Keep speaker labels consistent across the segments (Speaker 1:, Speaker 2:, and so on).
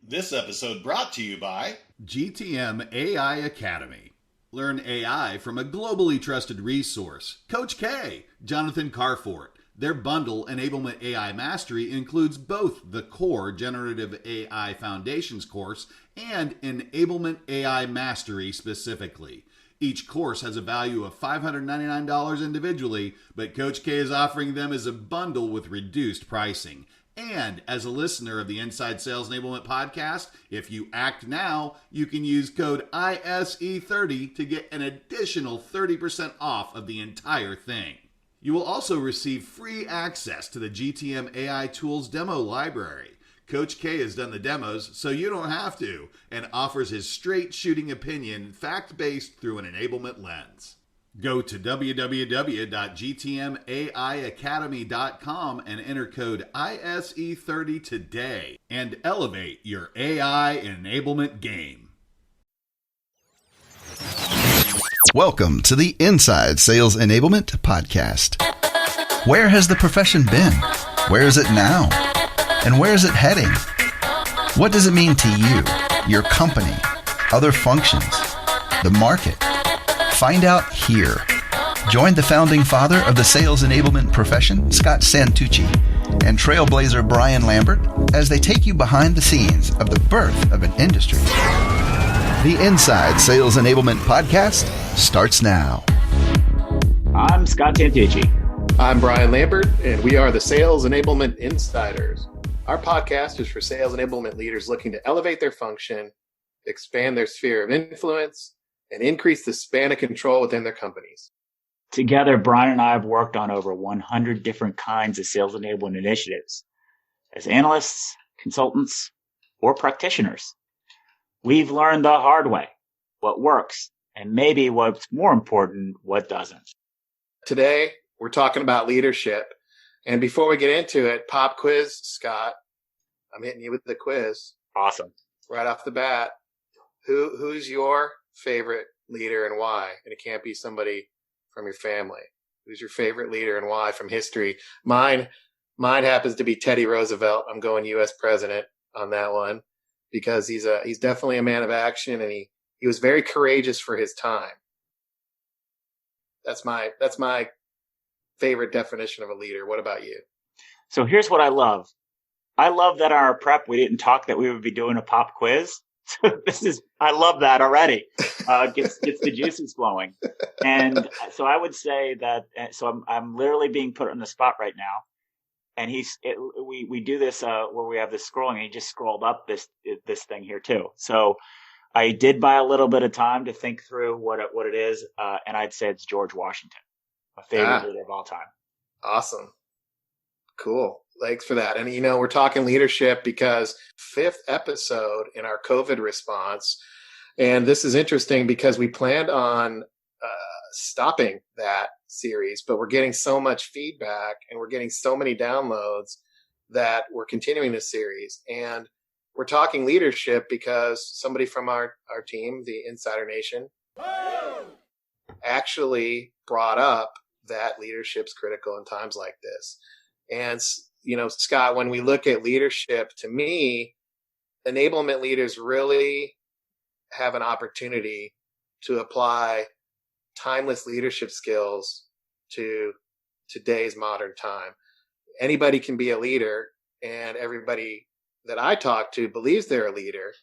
Speaker 1: This episode brought to you by
Speaker 2: GTM AI Academy. Learn AI from a globally trusted resource. Coach K, Jonathan Carfort. Their bundle, Enablement AI Mastery, includes both the core Generative AI Foundations course and Enablement AI Mastery specifically. Each course has a value of $599 individually, but Coach K is offering them as a bundle with reduced pricing. And as a listener of the Inside Sales Enablement podcast, if you act now, you can use code ISE30 to get an additional 30% off of the entire thing. You will also receive free access to the GTM AI Tools demo library. Coach K has done the demos, so you don't have to, and offers his straight shooting opinion, fact-based through an enablement lens. Go to www.gtmaiacademy.com and enter code ISE30 today and elevate your AI enablement game.
Speaker 3: Welcome to the Inside Sales Enablement podcast. Where has the profession been? Where is it now? And where is it heading? What does it mean to you, your company, other functions, the market? Find out here. Join the founding father of the sales enablement profession, Scott Santucci, and trailblazer Brian Lambert as they take you behind the scenes of the birth of an industry. The Inside Sales Enablement podcast starts now.
Speaker 4: I'm Scott Santucci.
Speaker 5: I'm Brian Lambert, and we are the Sales Enablement Insiders. Our podcast is for sales enablement leaders looking to elevate their function, expand their sphere of influence, and increase the span of control within their companies.
Speaker 4: Together, Brian and I have worked on over 100 different kinds of sales enablement initiatives as analysts, consultants, or practitioners. We've learned the hard way what works, and maybe what's more important, what doesn't.
Speaker 5: Today, we're talking about leadership. And before we get into it, pop quiz, Scott. I'm hitting you with the quiz.
Speaker 4: Awesome.
Speaker 5: Right off the bat, who's your favorite leader and why? And it can't be somebody from your family. Who's your favorite leader and why from history? Mine happens to be Teddy Roosevelt. I'm going U.S. president on that one because he's definitely a man of action, and he was very courageous for his time. That's my favorite definition of a leader. What about you?
Speaker 4: So here's what I love. I love that in our prep we didn't talk that we would be doing a pop quiz. I love that already. Gets the juices flowing. And so I would say that. So I'm literally being put on the spot right now. And we do this where we have this scrolling. And he just scrolled up this thing here too. So I did buy a little bit of time to think through what it is, and I'd say it's George Washington, my favorite leader of all time.
Speaker 5: Awesome, cool. Thanks for that. And we're talking leadership because 5th episode in our COVID response, and this is interesting because we planned on stopping that series, but we're getting so much feedback and we're getting so many downloads that we're continuing this series. And we're talking leadership because somebody from our team, the Insider Nation, actually brought up that leadership's critical in times like this. And, Scott, when we look at leadership, to me, enablement leaders really have an opportunity to apply timeless leadership skills to today's modern time. Anybody can be a leader, and everybody that I talk to believes they're a leader.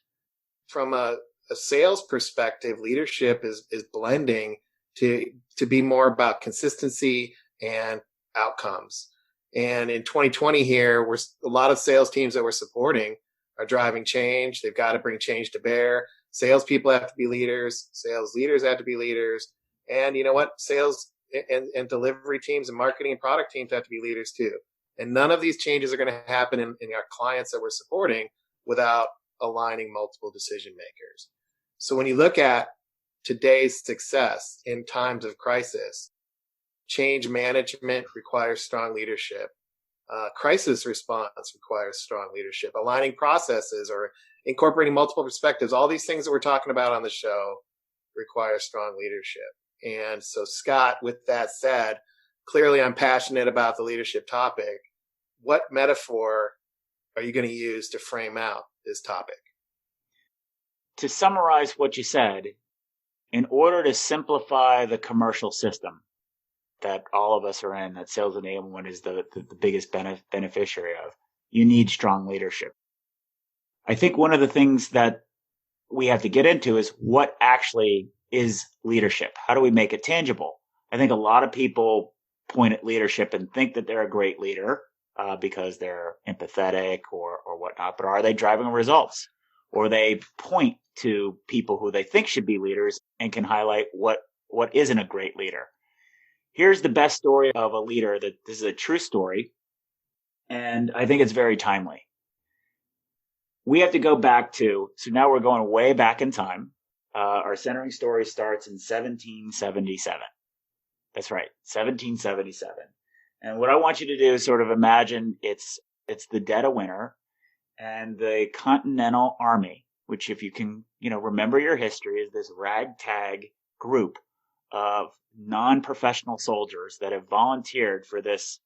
Speaker 5: From a sales perspective, leadership is blending to be more about consistency and outcomes. And in 2020 here, a lot of sales teams that we're supporting are driving change. They've got to bring change to bear. Salespeople have to be leaders. Sales leaders have to be leaders. And you know what? Sales and delivery teams and marketing and product teams have to be leaders too. And none of these changes are going to happen in our clients that we're supporting without aligning multiple decision makers. So when you look at today's success in times of crisis, change management requires strong leadership. Crisis response requires strong leadership. Aligning processes or incorporating multiple perspectives, all these things that we're talking about on the show require strong leadership. And so, Scott, with that said, clearly I'm passionate about the leadership topic. What metaphor are you going to use to frame out this topic?
Speaker 4: to summarize what you said, in order to simplify the commercial system that all of us are in, that sales enablement is the biggest beneficiary of, you need strong leadership. I think one of the things that we have to get into is what actually is leadership. How do we make it tangible? I think a lot of people point at leadership and think that they're a great leader because they're empathetic or whatnot, but are they driving results? Or they point to people who they think should be leaders and can highlight what isn't a great leader. Here's the best story of a leader that this is a true story, and I think it's very timely. We have to go back to, so now we're going way back in time. Our centering story starts in 1777. That's right, 1777. And what I want you to do is sort of imagine it's the dead of winter, and the Continental Army, which if you can, remember your history, is this ragtag group of non-professional soldiers that have volunteered for this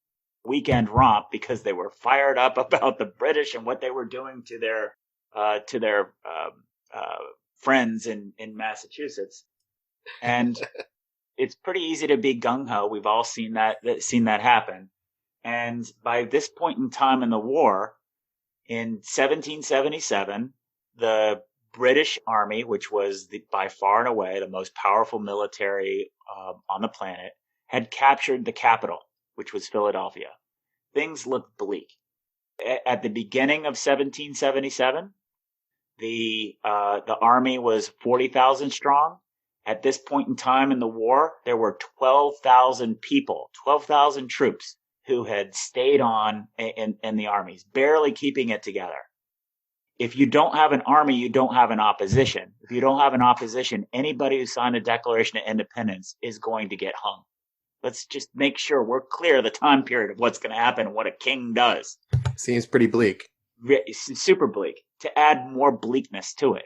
Speaker 4: weekend romp because they were fired up about the British and what they were doing to their friends in Massachusetts. And it's pretty easy to be gung-ho. We've all seen that happen. And by this point in time in the war, in 1777, the British Army, which was by far and away the most powerful military on the planet, had captured the capital, which was Philadelphia. Things looked bleak. At the beginning of 1777, the army was 40,000 strong. At this point in time in the war, there were 12,000 people, 12,000 troops who had stayed on in the armies, barely keeping it together. If you don't have an army, you don't have an opposition. If you don't have an opposition, anybody who signed the Declaration of Independence is going to get hung. Let's just make sure we're clear of the time period of what's going to happen and what a king does.
Speaker 5: Seems pretty bleak.
Speaker 4: Super bleak. To add more bleakness to it,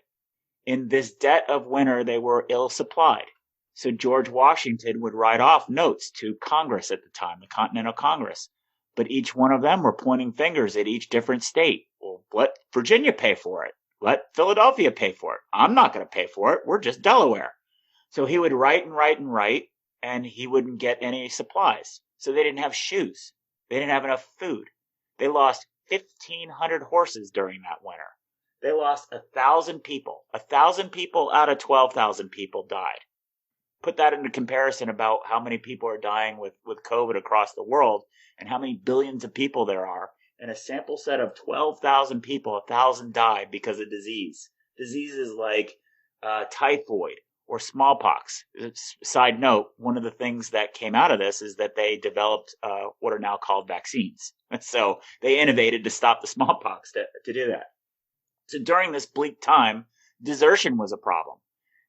Speaker 4: in this debt of winter, they were ill supplied. So George Washington would write off notes to Congress at the time, the Continental Congress. But each one of them were pointing fingers at each different state. Well, let Virginia pay for it. Let Philadelphia pay for it. I'm not going to pay for it. We're just Delaware. So he would write and write and write, and he wouldn't get any supplies. So they didn't have shoes. They didn't have enough food. They lost 1,500 horses during that winter. They lost 1,000 people. 1,000 people out of 12,000 people died. Put that into comparison about how many people are dying with COVID across the world and how many billions of people there are. In a sample set of 12,000 people, 1,000 died because of disease. Diseases like typhoid or smallpox. Side note, one of the things that came out of this is that they developed what are now called vaccines. So they innovated to stop the smallpox to do that. So during this bleak time, desertion was a problem.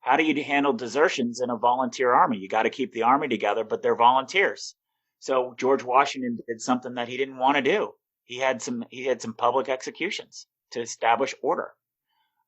Speaker 4: How do you handle desertions in a volunteer army? You got to keep the army together, but they're volunteers. So George Washington did something that he didn't want to do. He had some public executions to establish order.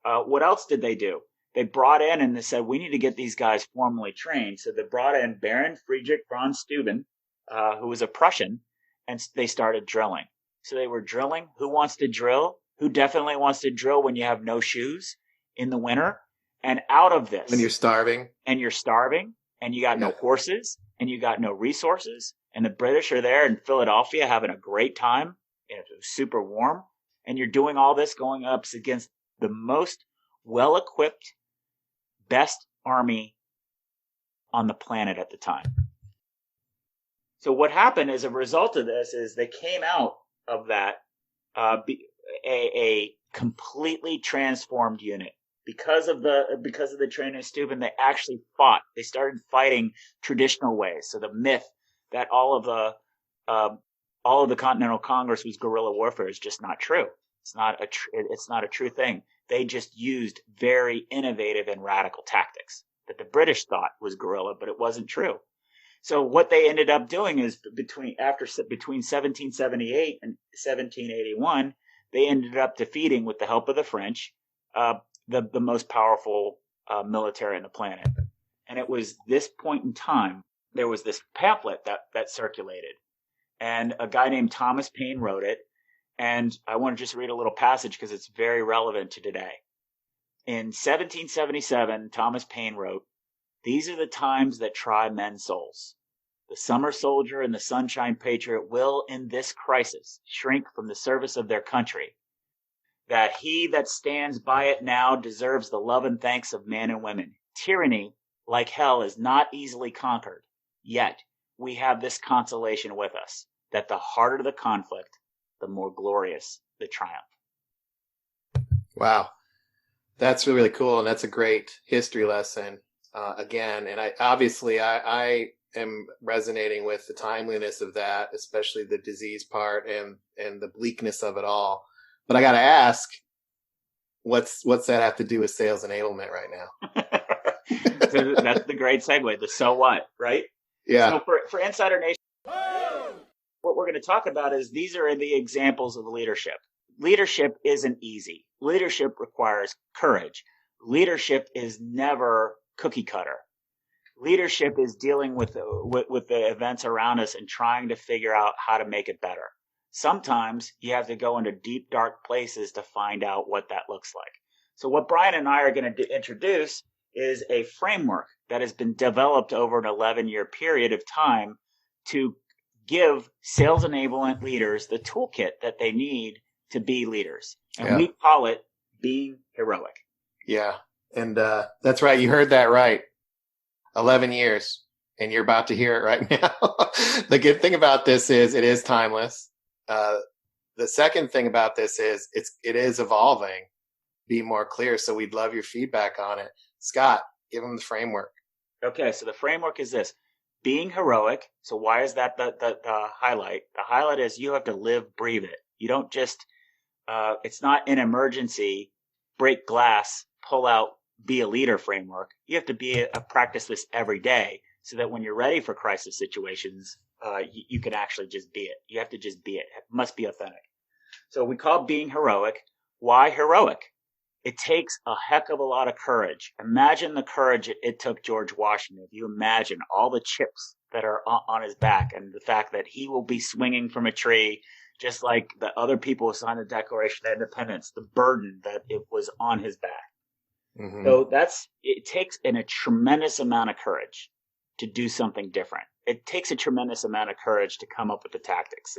Speaker 4: What else did they do? They brought in and they said, we need to get these guys formally trained. So they brought in Baron Friedrich von Steuben, who was a Prussian, and they started drilling. So they were drilling. Who wants to drill? Who definitely wants to drill when you have no shoes in the winter? And out of this,
Speaker 5: When you're starving.
Speaker 4: and you got no horses, and you got no resources, and the British are there in Philadelphia having a great time, and it was super warm, and you're doing all this going up against the most well-equipped, best army on the planet at the time. So what happened as a result of this is they came out of that a completely transformed unit. Because of the training of Steuben, they actually fought. They started fighting traditional ways. So the myth that all of the Continental Congress was guerrilla warfare is just not true. It's not a true thing. They just used very innovative and radical tactics that the British thought was guerrilla, but it wasn't true. So what they ended up doing is between 1778 and 1781, they ended up defeating, with the help of the French, the most powerful military on the planet. And it was this point in time, there was this pamphlet that circulated. And a guy named Thomas Paine wrote it. And I want to just read a little passage because it's very relevant to today. In 1777, Thomas Paine wrote, "These are the times that try men's souls. The summer soldier and the sunshine patriot will, in this crisis, shrink from the service of their country. That he that stands by it now deserves the love and thanks of men and women. Tyranny, like hell, is not easily conquered. Yet we have this consolation with us, that the harder the conflict, the more glorious the triumph."
Speaker 5: Wow. That's really, really cool. And that's a great history lesson again. And I am resonating with the timeliness of that, especially the disease part and the bleakness of it all. But I got to ask, what's that have to do with sales enablement right now?
Speaker 4: So that's the great segue. The so what, right?
Speaker 5: Yeah.
Speaker 4: So for Insider Nation, what we're going to talk about is these are the examples of leadership. Leadership isn't easy. Leadership requires courage. Leadership is never cookie cutter. Leadership is dealing with the events around us and trying to figure out how to make it better. Sometimes you have to go into deep, dark places to find out what that looks like. So what Brian and I are going to introduce is a framework that has been developed over an 11-year period of time to give sales enablement leaders the toolkit that they need to be leaders. And we call it being heroic.
Speaker 5: Yeah. And that's right. You heard that right. 11 years. And you're about to hear it right now. The good thing about this is it is timeless. The second thing about this is it is evolving. Be more clear. So we'd love your feedback on it. Scott, give them the framework.
Speaker 4: Okay. So the framework is this. Being heroic. So why is that the highlight? The highlight is you have to live, breathe it. You don't just it's not an emergency, break glass, pull out, be a leader framework. You have to practice this every day so that when you're ready for crisis situations, you can actually just be it. You have to just be it. It must be authentic. So we call being heroic. Why heroic? It takes a heck of a lot of courage. Imagine the courage it took George Washington. If you imagine all the chips that are on his back and the fact that he will be swinging from a tree just like the other people who signed the Declaration of Independence, the burden that it was on his back. Mm-hmm. So it takes a tremendous amount of courage to do something different. It takes a tremendous amount of courage to come up with the tactics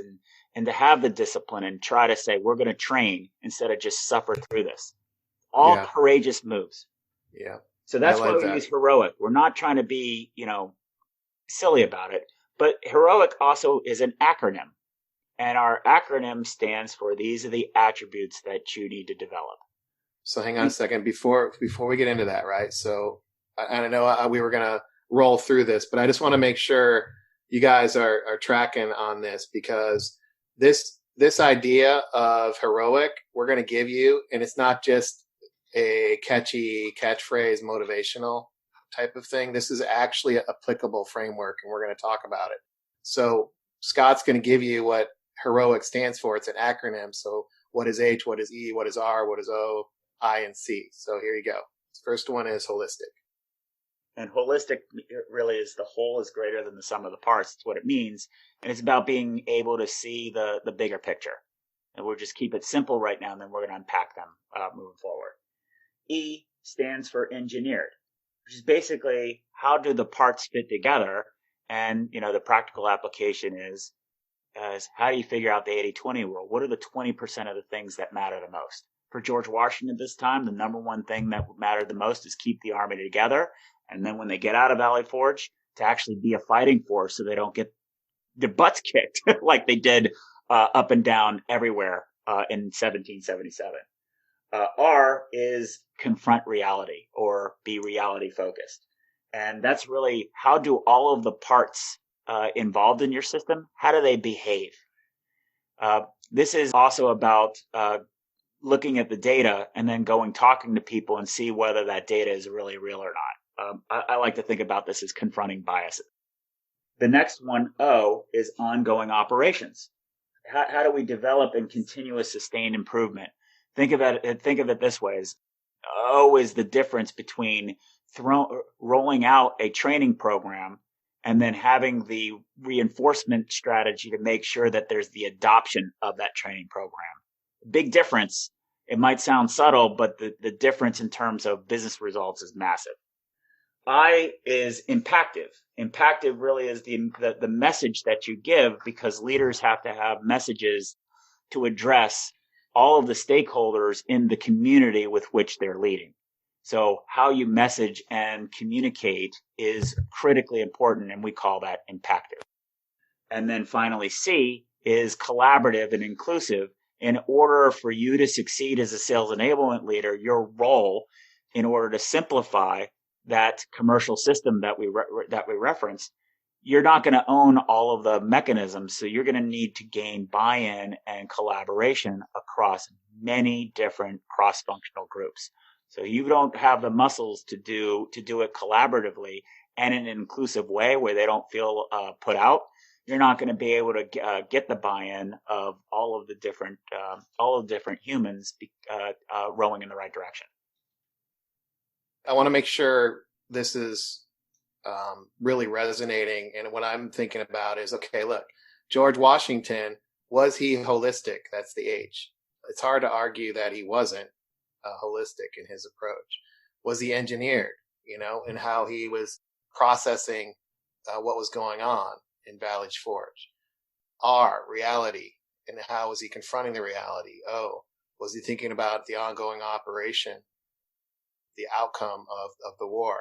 Speaker 4: and to have the discipline and try to say, we're going to train instead of just suffer through this. All courageous moves.
Speaker 5: Yeah.
Speaker 4: So that's why we use heroic. We're not trying to be, silly about it, but heroic also is an acronym. And our acronym stands for these are the attributes that you need to develop.
Speaker 5: So hang on a second before we get into that, right? So I know we were going to roll through this, but I just want to make sure you guys are tracking on this because this idea of heroic, we're going to give you, and it's not just a catchy catchphrase, motivational type of thing. This is actually an applicable framework, and we're going to talk about it. So Scott's going to give you what heroic stands for. It's an acronym. So what is H, what is E, what is R, what is O, I, and C. So here you go. First one is holistic.
Speaker 4: And holistic really is the whole is greater than the sum of the parts. That's what it means. And it's about being able to see the bigger picture. And we'll just keep it simple right now, and then we're going to unpack them moving forward. E stands for engineered, which is basically how do the parts fit together? And, the practical application is how do you figure out the 80-20 rule? What are the 20% of the things that matter the most? For George Washington at this time, the number one thing that mattered the most is keep the army together. And then when they get out of Valley Forge, to actually be a fighting force so they don't get their butts kicked like they did up and down everywhere in 1777. R is confront reality or be reality focused. And that's really how do all of the parts involved in your system, how do they behave? This is also about looking at the data and then talking to people and see whether that data is really real or not. I like to think about this as confronting biases. The next one, O, is ongoing operations. How do we develop and continuous sustained improvement? Think of it this way: O is the difference between rolling out a training program and then having the reinforcement strategy to make sure that there's the adoption of that training program. Big difference It might sound subtle, but the difference in terms of business results is massive. I is impactive. Impactive really is the message that you give, because leaders have to have messages to address all of the stakeholders in the community with which they're leading. So how you message and communicate is critically important, and we call that impactive. And then finally, C is collaborative and inclusive. In order for you to succeed as a sales enablement leader, your role, in order to simplify that commercial system that we referenced, you're not going to own all of the mechanisms. So you're going to need to gain buy-in and collaboration across many different cross-functional groups. So you don't have the muscles to do it collaboratively and in an inclusive way where they don't feel put out. You're not going to be able to get the buy-in of all of the different humans rowing in the right direction.
Speaker 5: I want to make sure this is really resonating. And what I'm thinking about is, okay, look, George Washington, was he holistic? That's the H. It's hard to argue that he wasn't holistic in his approach. Was he engineered, in how he was processing what was going on in Ballage Forge? R, reality, and how was he confronting the reality? O, was he thinking about the ongoing operation, the outcome of the war?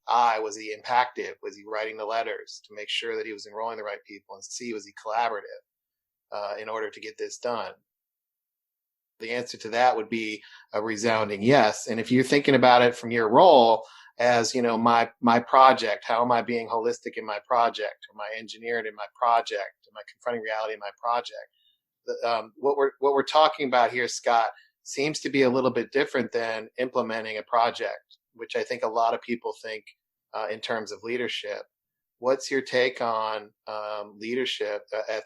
Speaker 5: I, was he impactive? Was he writing the letters to make sure that he was enrolling the right people? And C, was he collaborative in order to get this done? The answer to that would be a resounding yes. And if you're thinking about it from your role as, my project, how am I being holistic in my project? Am I engineered in my project? Am I confronting reality in my project? What we're talking about here, Scott, seems to be a little bit different than implementing a project, which I think a lot of people think in terms of leadership. What's your take on leadership at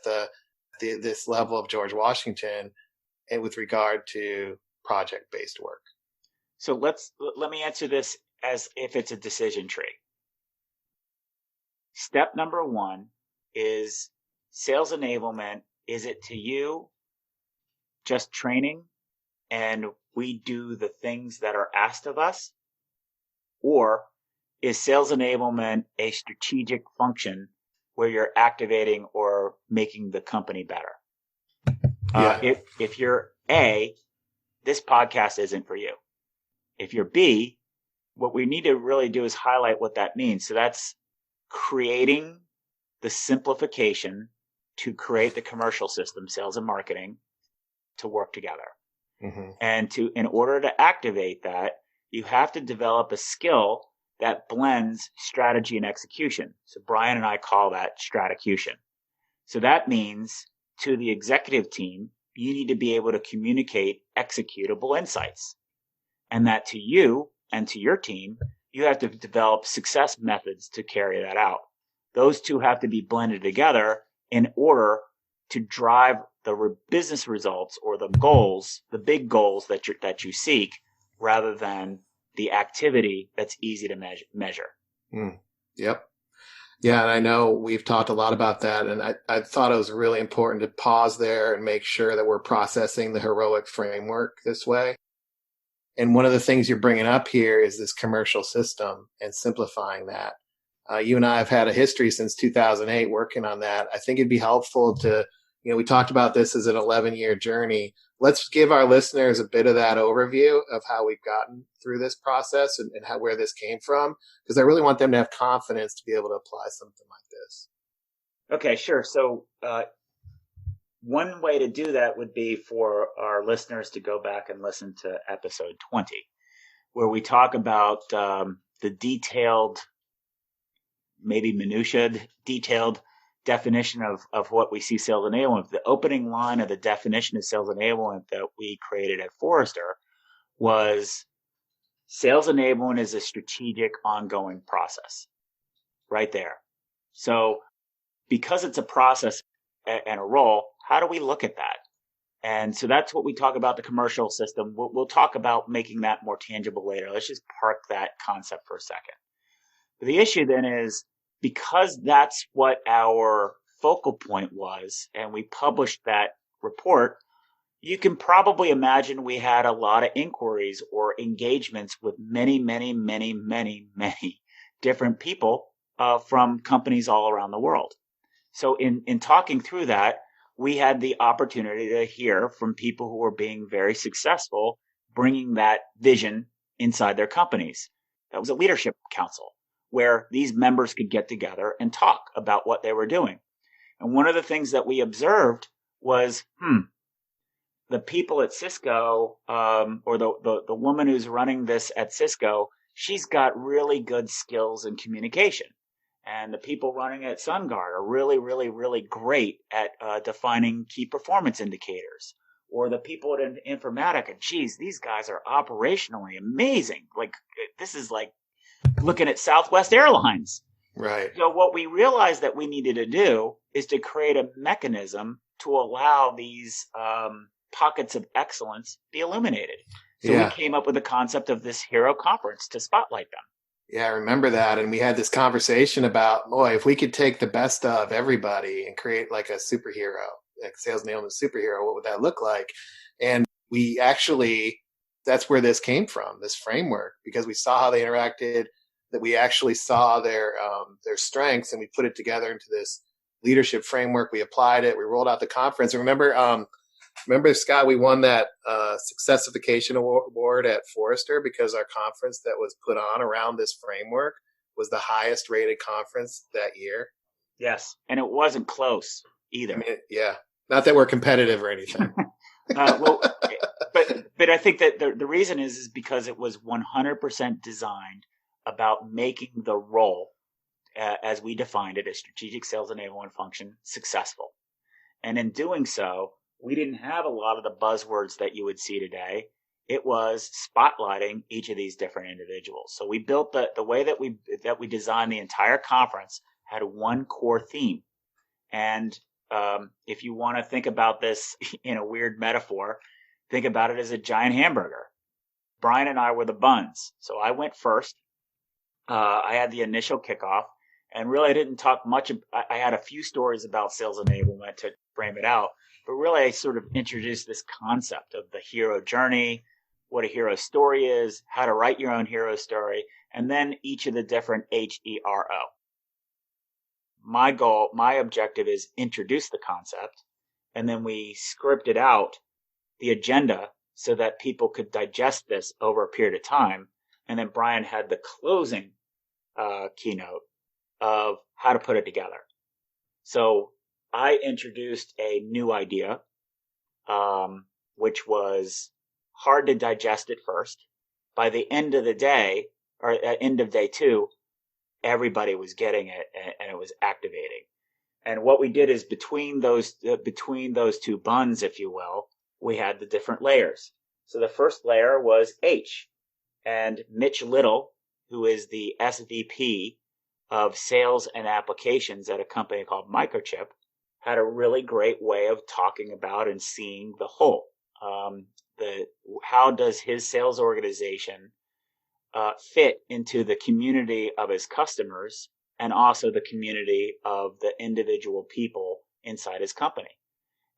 Speaker 5: this level of George Washington, and with regard to project-based work?
Speaker 4: So let me answer this as if it's a decision tree. Step number 1 is sales enablement. Is it to you just training and we do the things that are asked of us? Or is sales enablement a strategic function where you're activating or making the company better?
Speaker 5: Yeah.
Speaker 4: If you're A, this podcast isn't for you. If you're B, what we need to really do is highlight what that means. So that's creating the simplification to create the commercial system, sales and marketing, to work together.
Speaker 5: Mm-hmm.
Speaker 4: And in order to activate that, you have to develop a skill that blends strategy and execution. So Brian and I call that stratacution. So that means to the executive team, you need to be able to communicate executable insights. And that to you and to your team, you have to develop success methods to carry that out. Those two have to be blended together in order to drive the business results or the goals, the big goals that you seek, rather than the activity that's easy to measure.
Speaker 5: Yep. Yeah, and I know we've talked a lot about that, and I thought it was really important to pause there and make sure that we're processing the heroic framework this way. And one of the things you're bringing up here is this commercial system and simplifying that. You and I have had a history since 2008 working on that. I think it'd be helpful to, we talked about this as an 11-year journey. Let's give our listeners a bit of that overview of how we've gotten through this process and where this came from, because I really want them to have confidence to be able to apply something like this.
Speaker 4: Okay, sure. So one way to do that would be for our listeners to go back and listen to episode 20, where we talk about the detailed, maybe minutiae, detailed definition of what we see sales enablement. The opening line of the definition of sales enablement that we created at Forrester was sales enablement is a strategic ongoing process. Right there. So because it's a process and a role, how do we look at that? And so that's what we talk about the commercial system. We'll talk about making that more tangible later. Let's just park that concept for a second. But the issue then is, because that's what our focal point was, and we published that report, you can probably imagine we had a lot of inquiries or engagements with many, many, many, many, many different people from companies all around the world. So in talking through that, we had the opportunity to hear from people who were being very successful, bringing that vision inside their companies. That was a leadership council where these members could get together and talk about what they were doing. And one of the things that we observed was, the people at Cisco, or the woman who's running this at Cisco, she's got really good skills in communication. And the people running at SunGard are really, really, really great at defining key performance indicators. Or the people at Informatica, geez, these guys are operationally amazing. Like, this is like looking at Southwest Airlines.
Speaker 5: Right.
Speaker 4: So what we realized that we needed to do is to create a mechanism to allow these pockets of excellence be illuminated. So we came up with the concept of this hero conference to spotlight them.
Speaker 5: Yeah, I remember that. And we had this conversation about, boy, if we could take the best of everybody and create like a superhero, like sales enablement superhero, what would that look like? And we actually, that's where this came from, this framework, because we saw how they interacted, that we actually saw their strengths, and we put it together into this leadership framework. We applied it. We rolled out the conference. And remember, Scott, we won that Successification Award at Forrester because our conference that was put on around this framework was the highest rated conference that year.
Speaker 4: Yes. And it wasn't close either.
Speaker 5: I mean, yeah. Not that we're competitive or anything.
Speaker 4: But I think that the reason is because it was 100% designed about making the role, as we defined it, a strategic sales enablement function, successful. And in doing so, we didn't have a lot of the buzzwords that you would see today. It was spotlighting each of these different individuals. So we built the way that we designed the entire conference had one core theme. And if you want to think about this in a weird metaphor, think about it as a giant hamburger. Brian and I were the buns. So I went first. I had the initial kickoff, and really I didn't talk much. I had a few stories about sales enablement to frame it out. But really, I sort of introduced this concept of the hero journey, what a hero story is, how to write your own hero story, and then each of the different HERO. My objective is introduce the concept, and then we scripted out the agenda so that people could digest this over a period of time. And then Brian had the closing keynote of how to put it together. So I introduced a new idea, which was hard to digest at first. By the end of the day, or at end of day 2, everybody was getting it, and it was activating. And what we did is between those two buns, if you will, we had the different layers. So the first layer was H, and Mitch Little, who is the SVP of Sales and Applications at a company called Microchip, had a really great way of talking about and seeing the whole. How does his sales organization fit into the community of his customers and also the community of the individual people inside his company?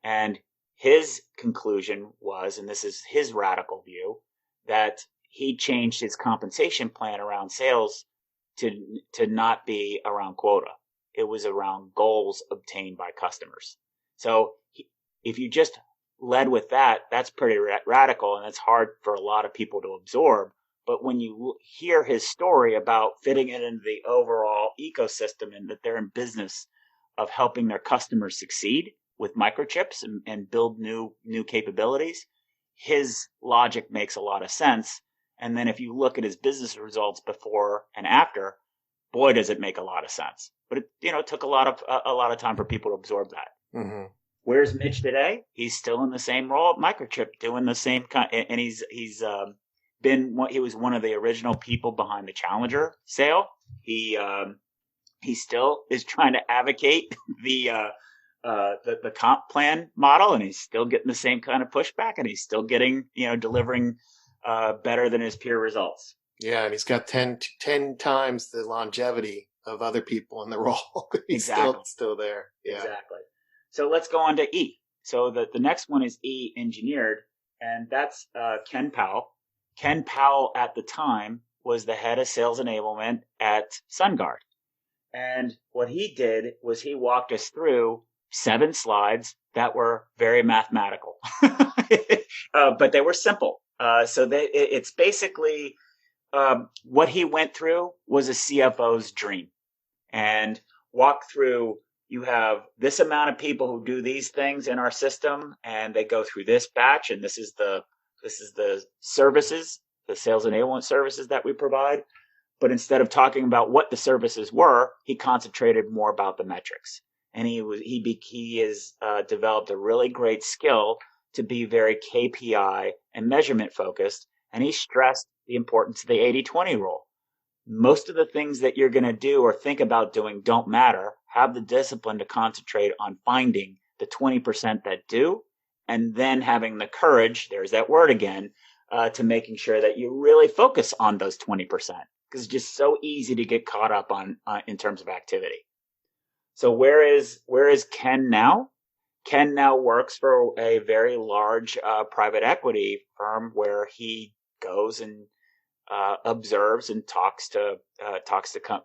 Speaker 4: And his conclusion was, and this is his radical view, that he changed his compensation plan around sales to not be around quota. It was around goals obtained by customers. So if you just led with that, that's pretty radical, and it's hard for a lot of people to absorb. But when you hear his story about fitting it into the overall ecosystem and that they're in business of helping their customers succeed with microchips and build new capabilities, his logic makes a lot of sense. And then if you look at his business results before and after, boy, does it make a lot of sense. But it took a lot of time for people to absorb that.
Speaker 5: Mm-hmm.
Speaker 4: Where's Mitch today? He's still in the same role at Microchip, doing the same kind, and he was one of the original people behind the Challenger sale. He still is trying to advocate the comp plan model, and he's still getting the same kind of pushback, and he's still getting delivering better than his peer results.
Speaker 5: Yeah, and he's got 10 times the longevity of other people in the role. He's
Speaker 4: Exactly.
Speaker 5: still there. Yeah.
Speaker 4: Exactly. So let's go on to E. So the next one is E, engineered, and that's Ken Powell. Ken Powell at the time was the head of sales enablement at SunGard. And what he did was he walked us through 7 slides that were very mathematical, but they were simple. It's basically what he went through was a CFO's dream, and walk through. You have this amount of people who do these things in our system, and they go through this batch, and this is the services, the sales enablement services that we provide. But instead of talking about what the services were, he concentrated more about the metrics. And he has developed a really great skill to be very KPI and measurement focused. And he stressed the importance of the 80-20 rule. Most of the things that you're going to do or think about doing don't matter. Have the discipline to concentrate on finding the 20% that do, and then having the courage, there's that word again, to making sure that you really focus on those 20%, because it's just so easy to get caught up on in terms of activity. So where is Ken now? Ken now works for a very large private equity firm where he goes and observes and talks to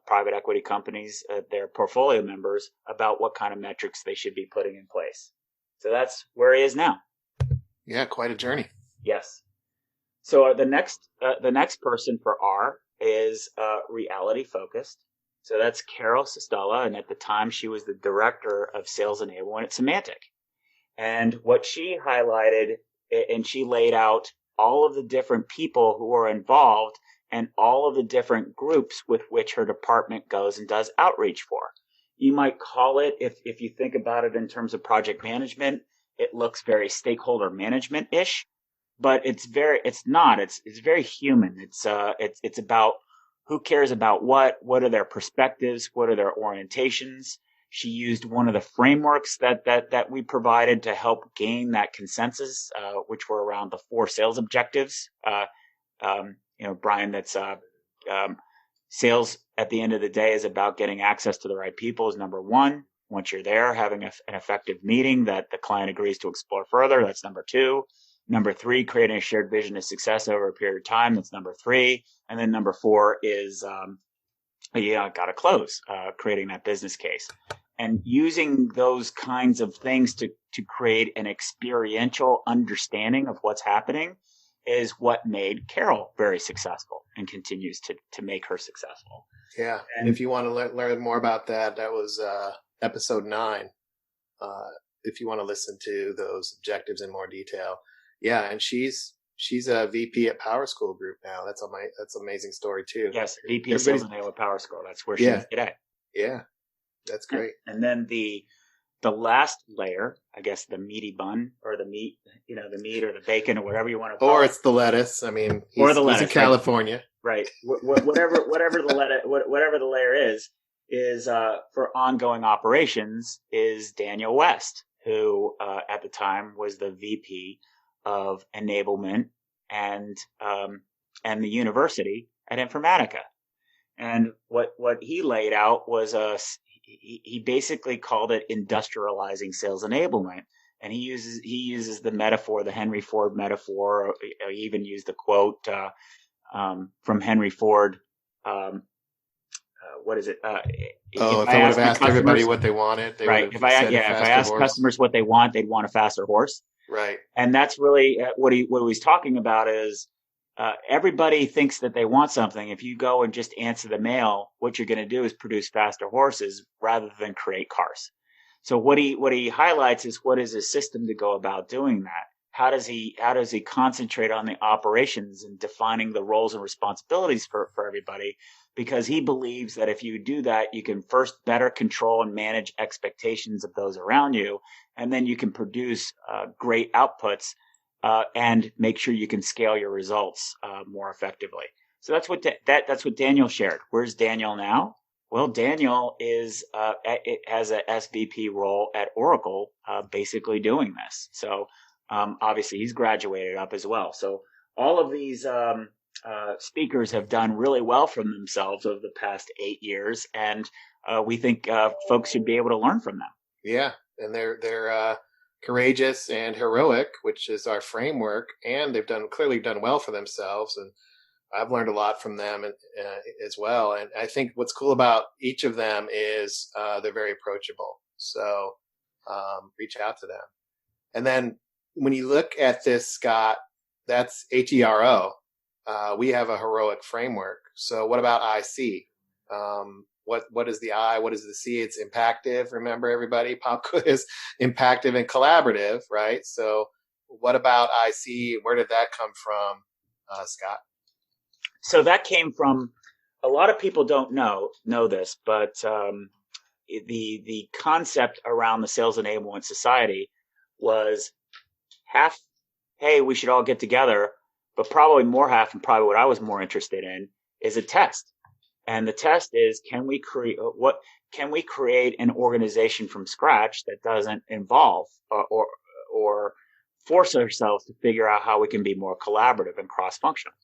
Speaker 4: private equity companies, their portfolio members, about what kind of metrics they should be putting in place. So that's where he is now.
Speaker 5: Yeah, quite a journey.
Speaker 4: Yes. So the next person for R is reality focused. So that's Carol Sestella, and at the time she was the director of sales enablement at Symantec. And what she highlighted, and she laid out all of the different people who are involved and all of the different groups with which her department goes and does outreach for. You might call it, if you think about it in terms of project management, it looks very stakeholder management-ish, but it's not. It's very human. It's about who cares about what are their perspectives, what are their orientations. She used one of the frameworks that we provided to help gain that consensus, which were around the 4 sales objectives. Brian, that's sales at the end of the day is about getting access to the right people is number 1. Once you're there, having an effective meeting that the client agrees to explore further, that's number 2. Number 3, creating a shared vision of success over a period of time, that's number 3. And then number 4 is, got to close, creating that business case. And using those kinds of things to create an experiential understanding of what's happening is what made Carol very successful and continues to make her successful.
Speaker 5: Yeah. And if you want to learn more about that, that was episode 9. If you want to listen to those objectives in more detail. Yeah. And she's a VP at Power School Group now. That's an amazing story too.
Speaker 4: Yes. VP of Sales Enablement at Power School. That's where she is today.
Speaker 5: Yeah. That's great.
Speaker 4: And then the last layer, I guess the meaty bun or the meat, the meat or the bacon or whatever you want to call it.
Speaker 5: Or it's the lettuce. I mean, he's in California.
Speaker 4: Right. Whatever the layer is for ongoing operations is Daniel West, who at the time was the VP of enablement and the university at Informatica. And what he laid out was he basically called it industrializing sales enablement. And he uses the metaphor, the Henry Ford metaphor. He even used the quote from Henry Ford. What is it?
Speaker 5: If I would have asked everybody what they wanted, they
Speaker 4: right. If I asked customers what they want, they'd want a faster horse.
Speaker 5: Right.
Speaker 4: And that's really what he was talking about is everybody thinks that they want something. If you go and just answer the mail, what you're going to do is produce faster horses rather than create cars. So what he highlights is what is his system to go about doing that? How does he concentrate on the operations and defining the roles and responsibilities for everybody? Because he believes that if you do that, you can first better control and manage expectations of those around you, and then you can produce great outputs and make sure you can scale your results more effectively. So that's what that's what Daniel shared. Where's Daniel now? Well, Daniel has a SVP role at Oracle, basically doing this. So obviously he's graduated up as well. So all of these speakers have done really well for themselves over the past 8 years, and we think folks should be able to learn from them.
Speaker 5: Yeah, and they're courageous and heroic, which is our framework, and they've clearly done well for themselves. And I've learned a lot from them as well. And I think what's cool about each of them is they're very approachable. So reach out to them. And then when you look at this, Scott, that's HERO. We have a heroic framework. So what about IC? What is the I? What is the C? It's impactive. Remember, everybody, pop quiz, impactive and collaborative, right? So what about IC? Where did that come from, Scott?
Speaker 4: So that came from, a lot of people don't know this, but the concept around the Sales Enablement Society was half, hey, we should all get together, but probably more half, and probably what I was more interested in, is a test. And the test is, can we create an organization from scratch that doesn't involve or force ourselves to figure out how we can be more collaborative and cross-functional.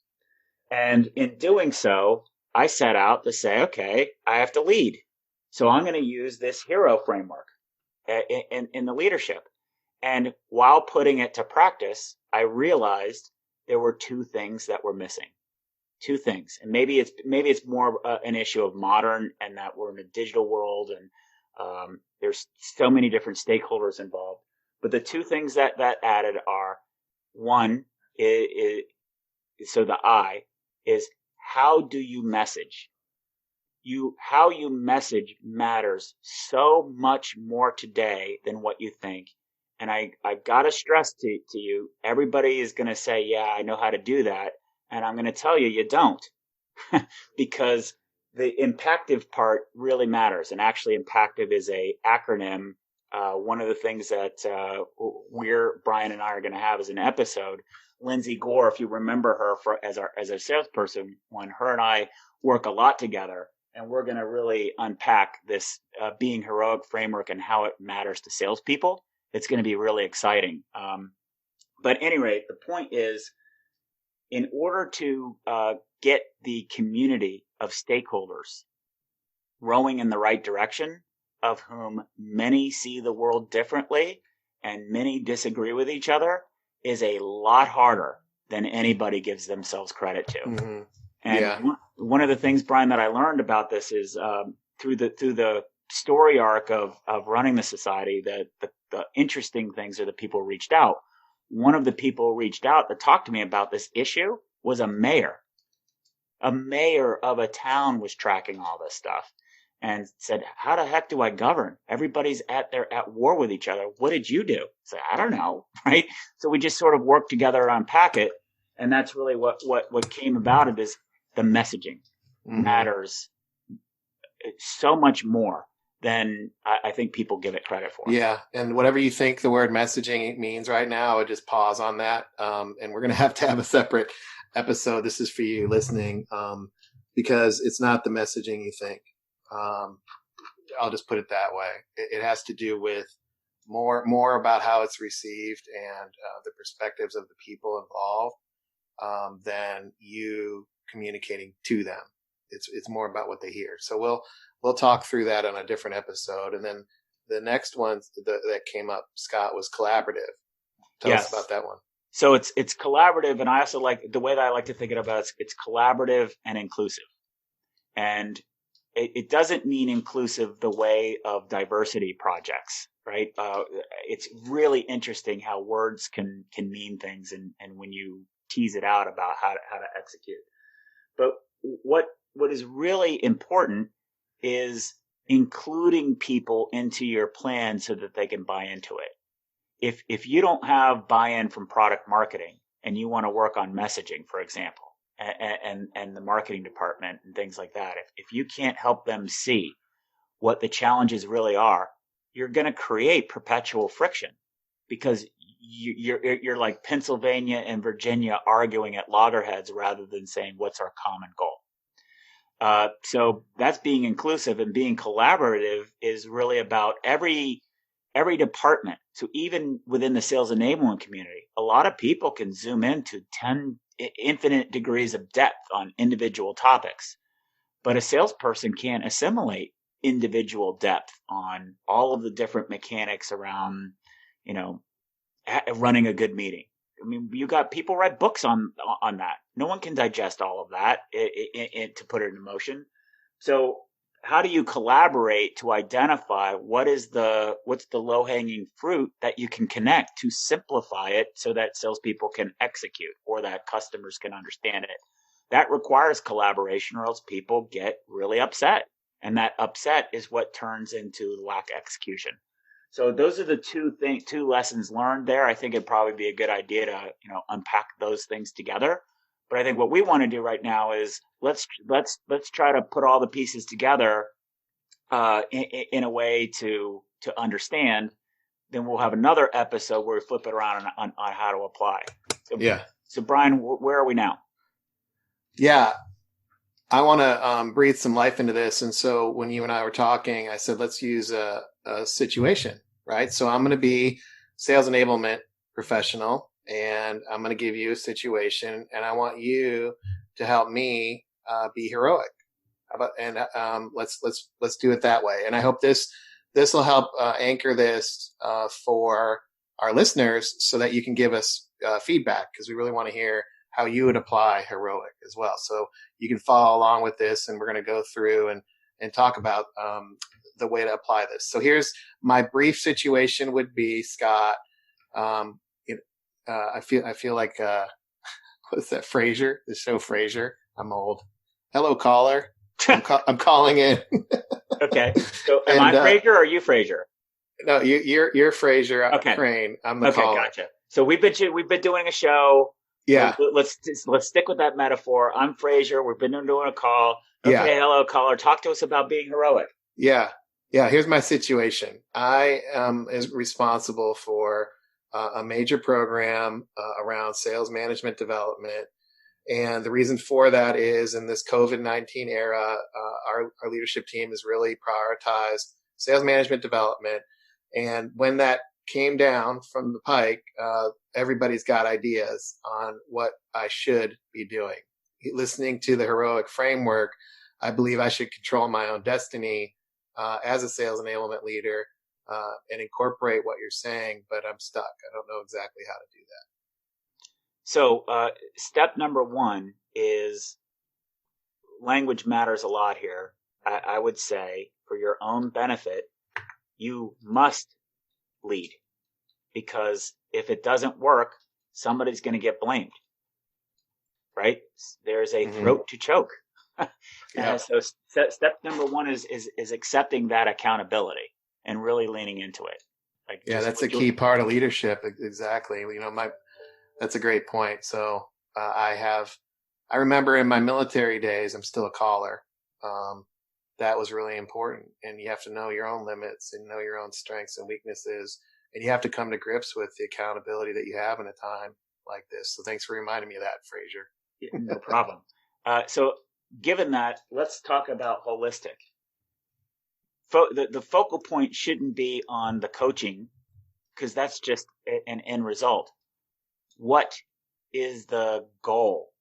Speaker 4: And in doing so, I set out to say, okay, I have to lead. So I'm going to use this hero framework in the leadership. And while putting it to practice, I realized there were two things that were missing. Two things. And maybe it's more an issue of modern, and that we're in a digital world, and there's so many different stakeholders involved. But the two things that added are, one is so the I is, how do you message? How you message matters so much more today than what you think. And I got to stress to you, everybody is going to say, yeah, I know how to do that. And I'm going to tell you, you don't, because the impactive part really matters. And actually, impactive is a acronym. One of the things that Brian and I are going to have as an episode, Lindsay Gore, if you remember her as a salesperson, when her and I work a lot together, and we're going to really unpack this being heroic framework and how it matters to salespeople. It's going to be really exciting. But anyway, the point is, in order to get the community of stakeholders rowing in the right direction, of whom many see the world differently and many disagree with each other, is a lot harder than anybody gives themselves credit to. Mm-hmm. And one of the things, Brian, that I learned about this is through the story arc of running the society, that the interesting things are the people reached out. One of the people reached out that talked to me about this issue was a mayor. A mayor of a town was tracking all this stuff and said, how the heck do I govern? Everybody's at war with each other. What did you do? So I don't know, right? So we just sort of worked together to unpack it. And that's really what came about it, is the messaging matters so much more than I think people give it credit for.
Speaker 5: Yeah. And whatever you think the word messaging means right now, I would just pause on that. And we're going to have a separate episode. This is for you listening, because it's not the messaging you think. I'll just put it that way. It has to do with more about how it's received and the perspectives of the people involved than you communicating to them. It's more about what they hear. So we'll talk through that on a different episode. And then the next one that came up, Scott, was collaborative. Tell us about that one.
Speaker 4: So it's collaborative, and I also like the way that I like to think about it. It's collaborative and inclusive, and it doesn't mean inclusive the way of diversity projects, right? It's really interesting how words can mean things, and when you tease it out about how to execute. But what is really important is including people into your plan so that they can buy into it. If you don't have buy-in from product marketing and you want to work on messaging, for example, and the marketing department and things like that, if you can't help them see what the challenges really are, you're going to create perpetual friction, because you're like Pennsylvania and Virginia arguing at loggerheads rather than saying, what's our common goal? So that's being inclusive, and being collaborative is really about every department. So even within the sales enablement community, a lot of people can zoom into 10 infinite degrees of depth on individual topics, but a salesperson can't assimilate individual depth on all of the different mechanics around, running a good meeting. I mean, you got people write books on that. No one can digest all of that to put it in motion. So how do you collaborate to identify what's the low hanging fruit that you can connect to simplify it so that salespeople can execute or that customers can understand it? That requires collaboration, or else people get really upset, and that upset is what turns into lack of execution. So those are the two lessons learned there. I think it'd probably be a good idea to unpack those things together. But I think what we want to do right now is let's try to put all the pieces together in a way to understand. Then we'll have another episode where we flip it around on how to apply. So Brian, where are we now?
Speaker 5: Yeah, I want to breathe some life into this. And so when you and I were talking, I said, let's use a situation, right? So I'm going to be sales enablement professional, and I'm going to give you a situation, and I want you to help me be heroic. Let's do it that way. And I hope this will help anchor this for our listeners, so that you can give us feedback, because we really want to hear how you would apply heroic as well. So you can follow along with this, and we're going to go through and talk about the way to apply this. So here's my brief situation would be, Scott. I feel like what's that, Frasier? The show Frasier. I'm old. Hello, caller. I'm calling in.
Speaker 4: Okay. So am I Frasier or are you Frasier?
Speaker 5: No, you're Frasier.
Speaker 4: Okay.
Speaker 5: Crane. I'm the caller.
Speaker 4: Gotcha. So we've been doing a show.
Speaker 5: Yeah.
Speaker 4: Let's stick with that metaphor. I'm Frasier. We've been doing a call. Okay.
Speaker 5: Yeah.
Speaker 4: Hello, caller. Talk to us about being heroic.
Speaker 5: Yeah. Here's my situation. I am responsible for a major program around sales management development. And the reason for that is, in this COVID-19 era, our leadership team has really prioritized sales management development. And when that came down from the pike, everybody's got ideas on what I should be doing. Listening to the heroic framework, I believe I should control my own destiny as a sales enablement leader and incorporate what you're saying, but I'm stuck. I don't know exactly how to do that.
Speaker 4: So step number one is language matters a lot here. I would say, for your own benefit, you must lead, because if it doesn't work, somebody's going to get blamed, right? There's a throat to choke.
Speaker 5: Yeah.
Speaker 4: So step number one is accepting that accountability and really leaning into it.
Speaker 5: That's a key part of leadership. Exactly. That's a great point. So I remember in my military days, I'm still a caller. That was really important. And you have to know your own limits and know your own strengths and weaknesses. And you have to come to grips with the accountability that you have in a time like this. So thanks for reminding me of that, Frasier.
Speaker 4: Yeah, no problem. So given that, let's talk about holistic. The focal point shouldn't be on the coaching, because that's just an end result. What is the goal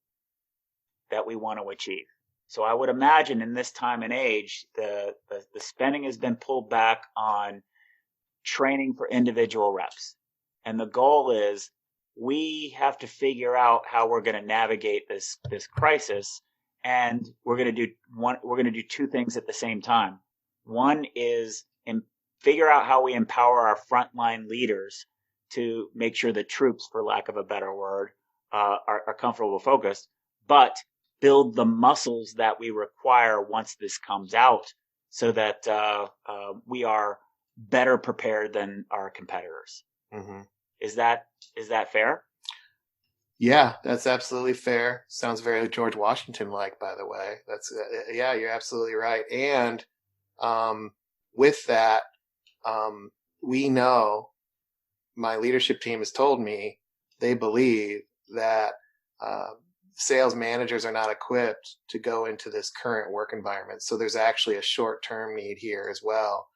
Speaker 4: that we want to achieve? So I would imagine in this time and age, the spending has been pulled back on training for individual reps. And the goal is, we have to figure out how we're going to navigate this crisis. And we're going to do two things at the same time. One is figure out how we empower our frontline leaders to make sure the troops, for lack of a better word, are comfortable, focused, but build the muscles that we require once this comes out, so that we are better prepared than our competitors.
Speaker 5: Mm-hmm.
Speaker 4: Is that fair?
Speaker 5: Yeah, that's absolutely fair. Sounds very George Washington-like, by the way. That's you're absolutely right. And with that, we know, my leadership team has told me, they believe that sales managers are not equipped to go into this current work environment. So there's actually a short-term need here as well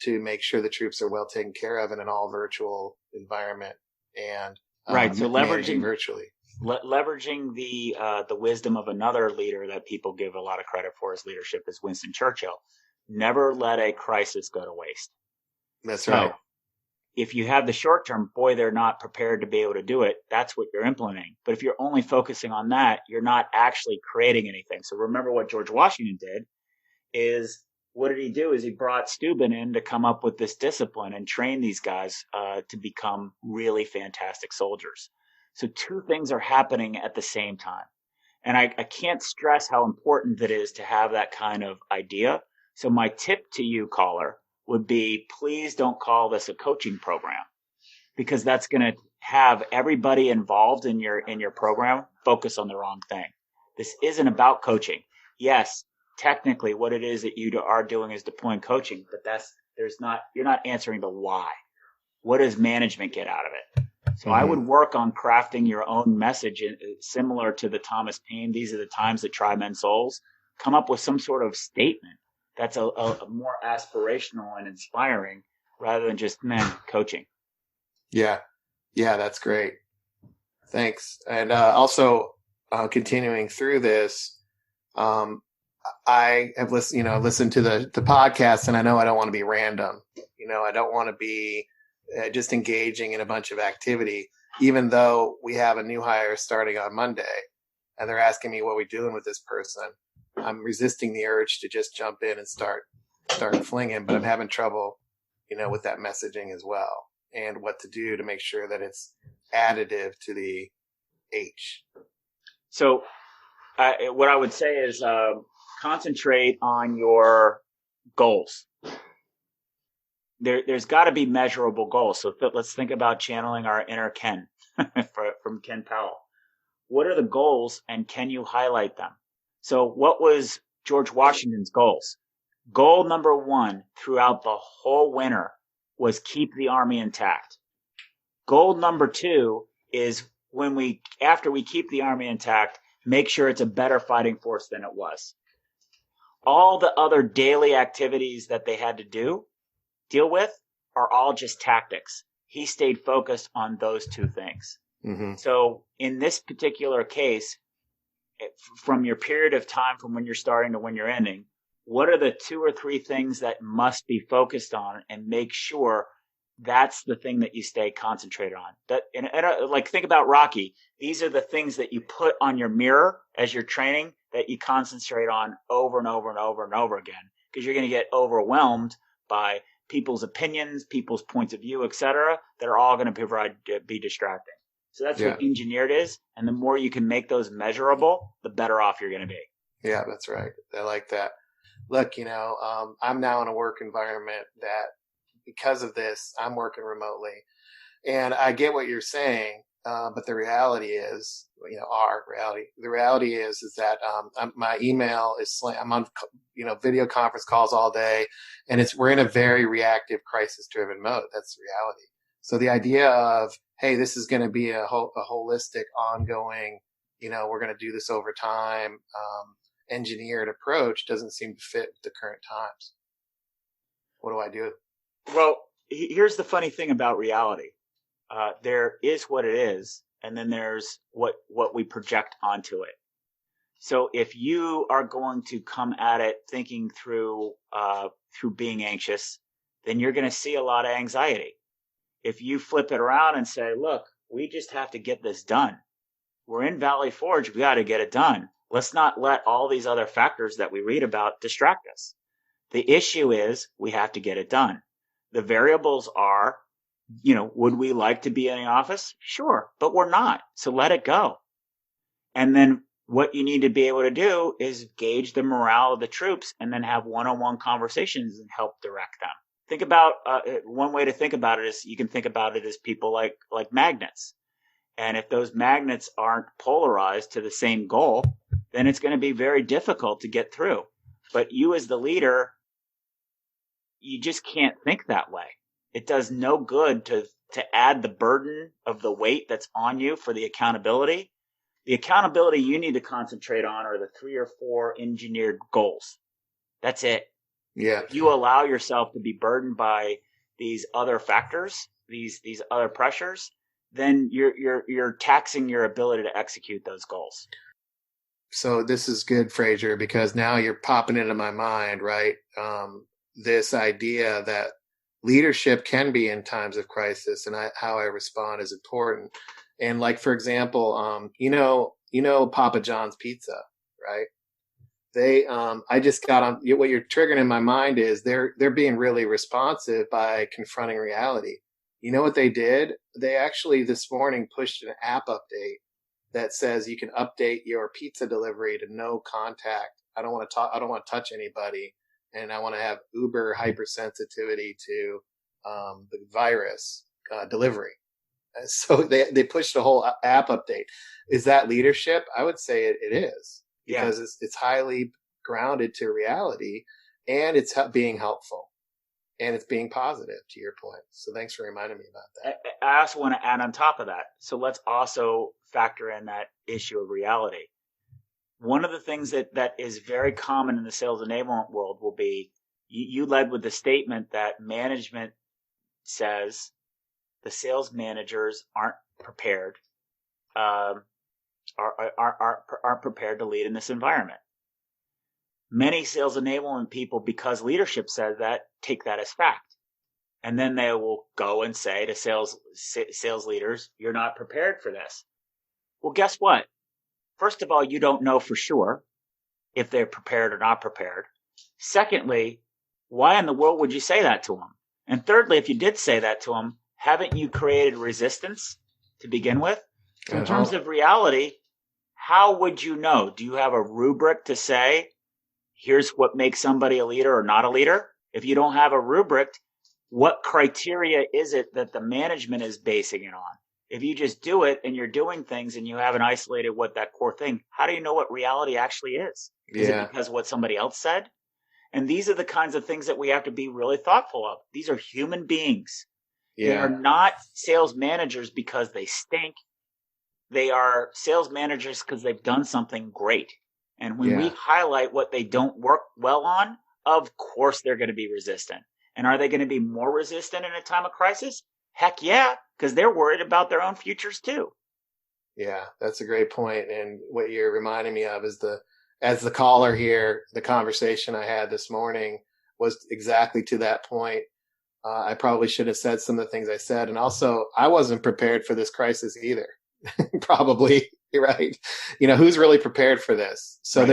Speaker 5: to make sure the troops are well taken care of in an all virtual environment, and
Speaker 4: right. So leveraging
Speaker 5: virtually,
Speaker 4: leveraging the wisdom of another leader that people give a lot of credit for his leadership is Winston Churchill. Never let a crisis go to waste.
Speaker 5: That's right.
Speaker 4: if you have the short term, boy, they're not prepared to be able to do it. That's what you're implementing. But if you're only focusing on that, you're not actually creating anything. So remember what George Washington did is, what did he do? Is he brought Steuben in to come up with this discipline and train these guys to become really fantastic soldiers. So two things are happening at the same time. And I can't stress how important it is to have that kind of idea. So my tip to you, caller, would be, please don't call this a coaching program, because that's going to have everybody involved in your program focus on the wrong thing. This isn't about coaching. Yes, technically what it is that you are doing is deploying coaching, but you're not answering the why. What does management get out of it? So I would work on crafting your own message similar to the Thomas Paine, these are the times that try men's souls. Come up with some sort of statement that's a more aspirational and inspiring rather than just coaching.
Speaker 5: Yeah, that's great. Thanks. And also continuing through this, I have listened to the podcast, and I know I don't want to be random. I don't want to be just engaging in a bunch of activity, even though we have a new hire starting on Monday and they're asking me what we're doing with this person. I'm resisting the urge to just jump in and start flinging, but I'm having trouble, with that messaging as well, and what to do to make sure that it's additive to the H.
Speaker 4: So what I would say is concentrate on your goals. There's got to be measurable goals. So let's think about channeling our inner Ken from Ken Powell. What are the goals, and can you highlight them? So what was George Washington's goals? Goal number one throughout the whole winter was keep the army intact. Goal number two is after we keep the army intact, make sure it's a better fighting force than it was. All the other daily activities that they had to deal with are all just tactics. He stayed focused on those two things. Mm-hmm. So in this particular case, from your period of time from when you're starting to when you're ending, what are the 2 or 3 things that must be focused on, and make sure that's the thing that you stay concentrated on. Like think about Rocky. These are the things that you put on your mirror as you're training that you concentrate on over and over and over and over again, because you're going to get overwhelmed by people's opinions, people's points of view, etc., that are all going to be distracting. So that's what engineered is. And the more you can make those measurable, the better off you're going to be.
Speaker 5: Yeah, that's right. I like that. Look, I'm now in a work environment that because of this, I'm working remotely. And I get what you're saying. But the reality is, the reality is that my email is I'm on, video conference calls all day, and we're in a very reactive, crisis-driven mode. That's the reality. So the idea of, hey, this is going to be a holistic, ongoing, we're going to do this over time, engineered approach doesn't seem to fit the current times. What do I do?
Speaker 4: Well, here's the funny thing about reality. There is what it is, and then there's what we project onto it. So if you are going to come at it thinking through being anxious, then you're going to see a lot of anxiety. If you flip it around and say, look, we just have to get this done. We're in Valley Forge. We got to get it done. Let's not let all these other factors that we read about distract us. The issue is we have to get it done. The variables are, would we like to be in the office? Sure, but we're not. So let it go. And then what you need to be able to do is gauge the morale of the troops and then have one-on-one conversations and help direct them. Think about one way to think about it is you can think about it as people like magnets. And if those magnets aren't polarized to the same goal, then it's going to be very difficult to get through. But you as the leader, you just can't think that way. It does no good to add the burden of the weight that's on you for the accountability. The accountability you need to concentrate on are the 3 or 4 engineered goals. That's it.
Speaker 5: Yeah.
Speaker 4: If you allow yourself to be burdened by these other factors, these other pressures, then you're taxing your ability to execute those goals.
Speaker 5: So this is good, Fraser, because now you're popping into my mind, right? This idea that leadership can be in times of crisis, and how I respond is important. And like, for example, Papa John's Pizza, right? I just got on, what you're triggering in my mind is they're being really responsive by confronting reality. You know what they did? They actually this morning pushed an app update that says you can update your pizza delivery to no contact. I don't want to touch anybody. And I want to have uber hypersensitivity to the virus delivery. And so they pushed a whole app update. Is that leadership? I would say it is, because it's highly grounded to reality, and it's being helpful, and it's being positive, to your point. So thanks for reminding me about that.
Speaker 4: I also want to add on top of that. So let's also factor in that issue of reality. One of the things that is very common in the sales enablement world will be, you led with the statement that management says the sales managers aren't prepared, aren't prepared to lead in this environment. Many sales enablement people, because leadership says that, take that as fact. And then they will go and say to sales leaders, you're not prepared for this. Well, guess what? First of all, you don't know for sure if they're prepared or not prepared. Secondly, why in the world would you say that to them? And thirdly, if you did say that to them, haven't you created resistance to begin with? In terms of reality, how would you know? Do you have a rubric to say, here's what makes somebody a leader or not a leader? If you don't have a rubric, what criteria is it that the management is basing it on? If you just do it and you're doing things and you haven't isolated what that core thing, how do you know what reality actually is? Is it because of what somebody else said? And these are the kinds of things that we have to be really thoughtful of. These are human beings. They are not sales managers because they stink. They are sales managers because they've done something great. And when we highlight what they don't work well on, of course they're going to be resistant. And are they going to be more resistant in a time of crisis? Heck yeah, because they're worried about their own futures too.
Speaker 5: Yeah, that's a great point. And what you're reminding me of is as the caller here, the conversation I had this morning was exactly to that point. I probably should have said some of the things I said. And also, I wasn't prepared for this crisis either. Probably, right? Who's really prepared for this? So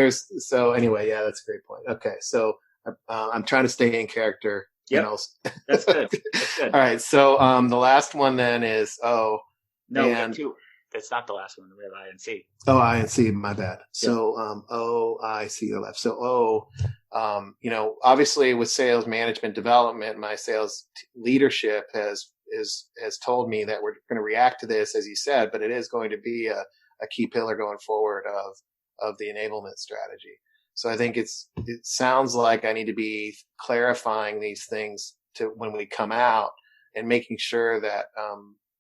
Speaker 5: anyway, that's a great point. Okay. So I'm trying to stay in character.
Speaker 4: Yep. That's good. That's good.
Speaker 5: All right. So the last one then is
Speaker 4: no, we have two. That's not the last one. We have INC.
Speaker 5: Oh, INC. My bad. So I see the left. So obviously with sales management development, my sales leadership has told me that we're going to react to this, as you said, but it is going to be a key pillar going forward of the enablement strategy. So I think it sounds like I need to be clarifying these things to when we come out and making sure that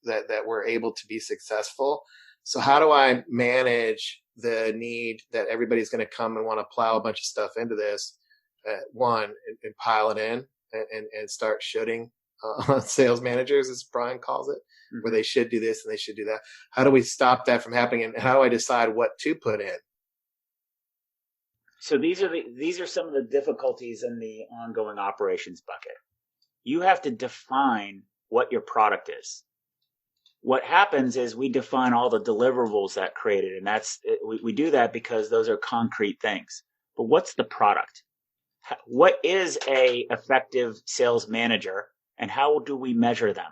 Speaker 5: that we're able to be successful. So how do I manage the need that everybody's going to come and want to plow a bunch of stuff into this? And pile it in and start shooting sales managers, as Brian calls it, where they should do this and they should do that. How do we stop that from happening? And how do I decide what to put in?
Speaker 4: So these are some of the difficulties in the ongoing operations bucket. You have to define what your product is. What happens is we define all the deliverables that created, and we do that because those are concrete things. But what's the product? What is a effective sales manager, and how do we measure them?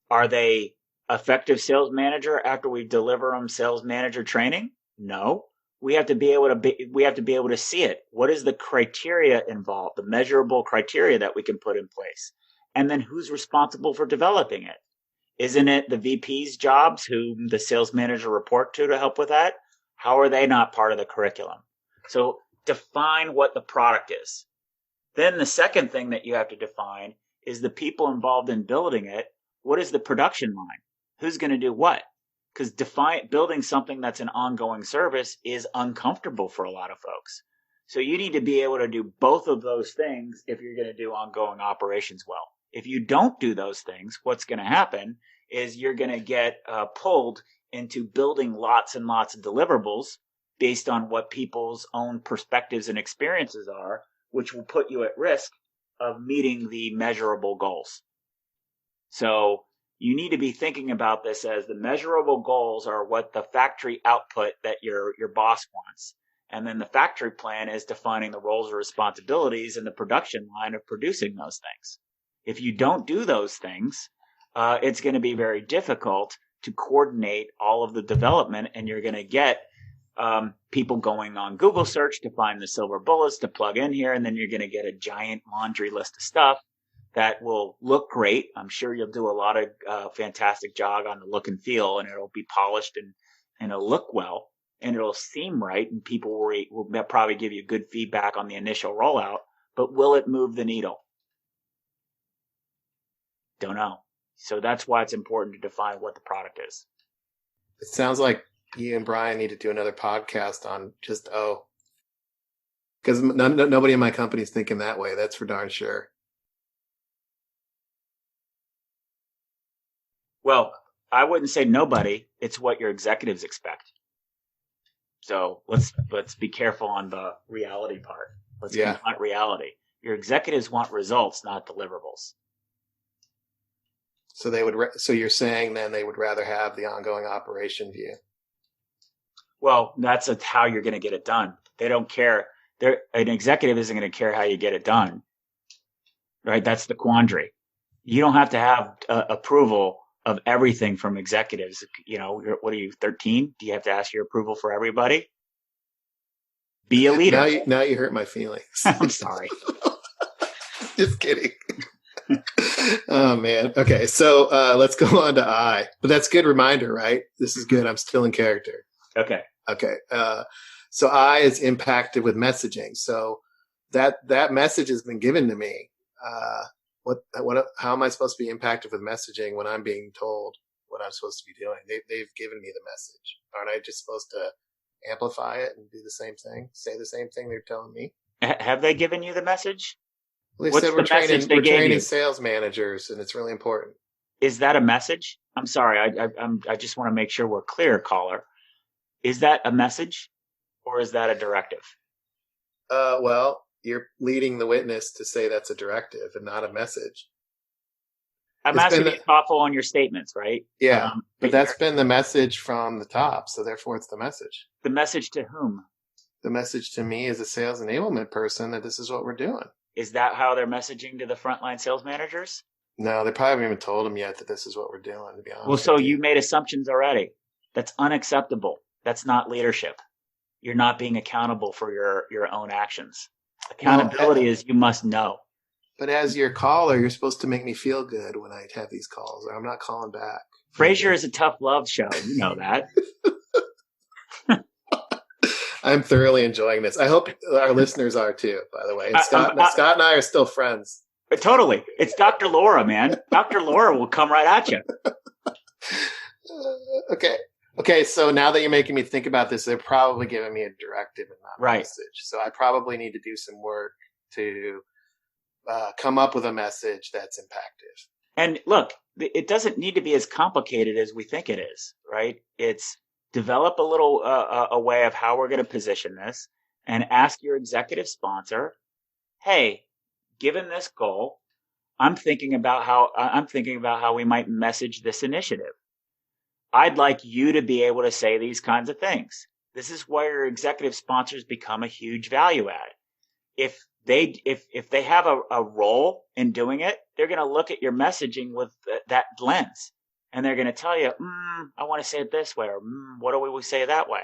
Speaker 4: Are they effective sales manager after we deliver them sales manager training? No. We have to be able to see it. What is the criteria involved, the measurable criteria that we can put in place? And then who's responsible for developing it? Isn't it the VP's jobs whom the sales manager report to help with that? How are they not part of the curriculum? So define what the product is. Then the second thing that you have to define is the people involved in building it. What is the production line? Who's going to do what? Because building something that's an ongoing service is uncomfortable for a lot of folks. So you need to be able to do both of those things if you're going to do ongoing operations well. If you don't do those things, what's going to happen is you're going to get pulled into building lots and lots of deliverables based on what people's own perspectives and experiences are, which will put you at risk of meeting the measurable goals. So you need to be thinking about this as the measurable goals are what the factory output that your boss wants. And then the factory plan is defining the roles and responsibilities in the production line of producing those things. If you don't do those things, it's going to be very difficult to coordinate all of the development, and you're going to get people going on Google search to find the silver bullets to plug in here, and then you're going to get a giant laundry list of stuff that will look great. I'm sure you'll do a lot of fantastic job on the look and feel, and it'll be polished and it'll look well, and it'll seem right, and people will probably give you good feedback on the initial rollout. But will it move the needle? Don't know. So that's why it's important to define what the product is.
Speaker 5: It sounds like you and Brian need to do another podcast on just because nobody in my company is thinking that way. That's for darn sure.
Speaker 4: Well, I wouldn't say nobody. It's what your executives expect. So let's be careful on the reality part. Let's confront reality. Your executives want results, not deliverables.
Speaker 5: So so you're saying then they would rather have the ongoing operation view?
Speaker 4: Well, that's how you're going to get it done. They don't care. An executive isn't going to care how you get it done, right? That's the quandary. You don't have to have approval of everything from executives. You know, what are you, 13? Do you have to ask your approval for everybody? Be a leader.
Speaker 5: Now you hurt my feelings.
Speaker 4: I'm sorry.
Speaker 5: Just kidding. Oh man. Okay. So let's go on to I. But that's a good reminder, right? This is good. I'm still in character.
Speaker 4: Okay.
Speaker 5: So I is impacted with messaging. So that message has been given to me. How am I supposed to be impacted with messaging when I'm being told what I'm supposed to be doing? They've given me the message. Aren't I just supposed to amplify it and do the same thing, say the same thing they're telling me?
Speaker 4: Have they given you the message?
Speaker 5: Well, they said we're training sales managers, and it's really important.
Speaker 4: Is that a message? I'm sorry. I just want to make sure we're clear, caller. Is that a message or is that a directive?
Speaker 5: Well, you're leading the witness to say that's a directive and not a message.
Speaker 4: I'm asking you to be thoughtful on your statements, right?
Speaker 5: Yeah, but that's been the message from the top, so therefore it's the message.
Speaker 4: The message to whom?
Speaker 5: The message to me as a sales enablement person that this is what we're doing.
Speaker 4: Is that how they're messaging to the frontline sales managers?
Speaker 5: No, they probably haven't even told them yet that this is what we're doing, to be honest.
Speaker 4: Well, so you made assumptions already. That's unacceptable. That's not leadership. You're not being accountable for your own actions. Accountability is you must know.
Speaker 5: But as your caller, you're supposed to make me feel good when I have these calls, or I'm not calling back.
Speaker 4: Frasier is a tough love show. You know that.
Speaker 5: I'm thoroughly enjoying this. I hope our listeners are too, by the way. And Scott and I are still friends.
Speaker 4: Totally. It's Dr. Laura, man. Dr. Laura will come right at you.
Speaker 5: Okay. So now that you're making me think about this, they're probably giving me a directive and not a message. So I probably need to do some work to come up with a message that's impactful.
Speaker 4: And look, it doesn't need to be as complicated as we think it is, right? It's develop a little a way of how we're going to position this and ask your executive sponsor, hey, given this goal, I'm thinking about how we might message this initiative. I'd like you to be able to say these kinds of things. This is where your executive sponsors become a huge value add. If they have a role in doing it, they're going to look at your messaging with that lens. And they're going to tell you, I want to say it this way, or what do we say that way?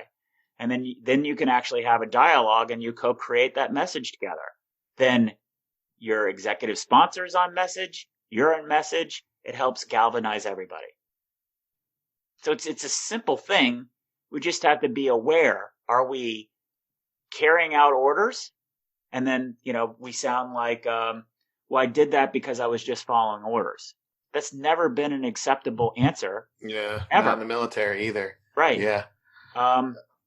Speaker 4: And then you can actually have a dialogue and you co-create that message together. Then your executive sponsor's on message, you're on message. It helps galvanize everybody. So it's a simple thing. We just have to be aware. Are we carrying out orders? And then, we sound like, well, I did that because I was just following orders. That's never been an acceptable answer.
Speaker 5: Yeah.
Speaker 4: Ever.
Speaker 5: Not in the military either.
Speaker 4: Right.
Speaker 5: Yeah.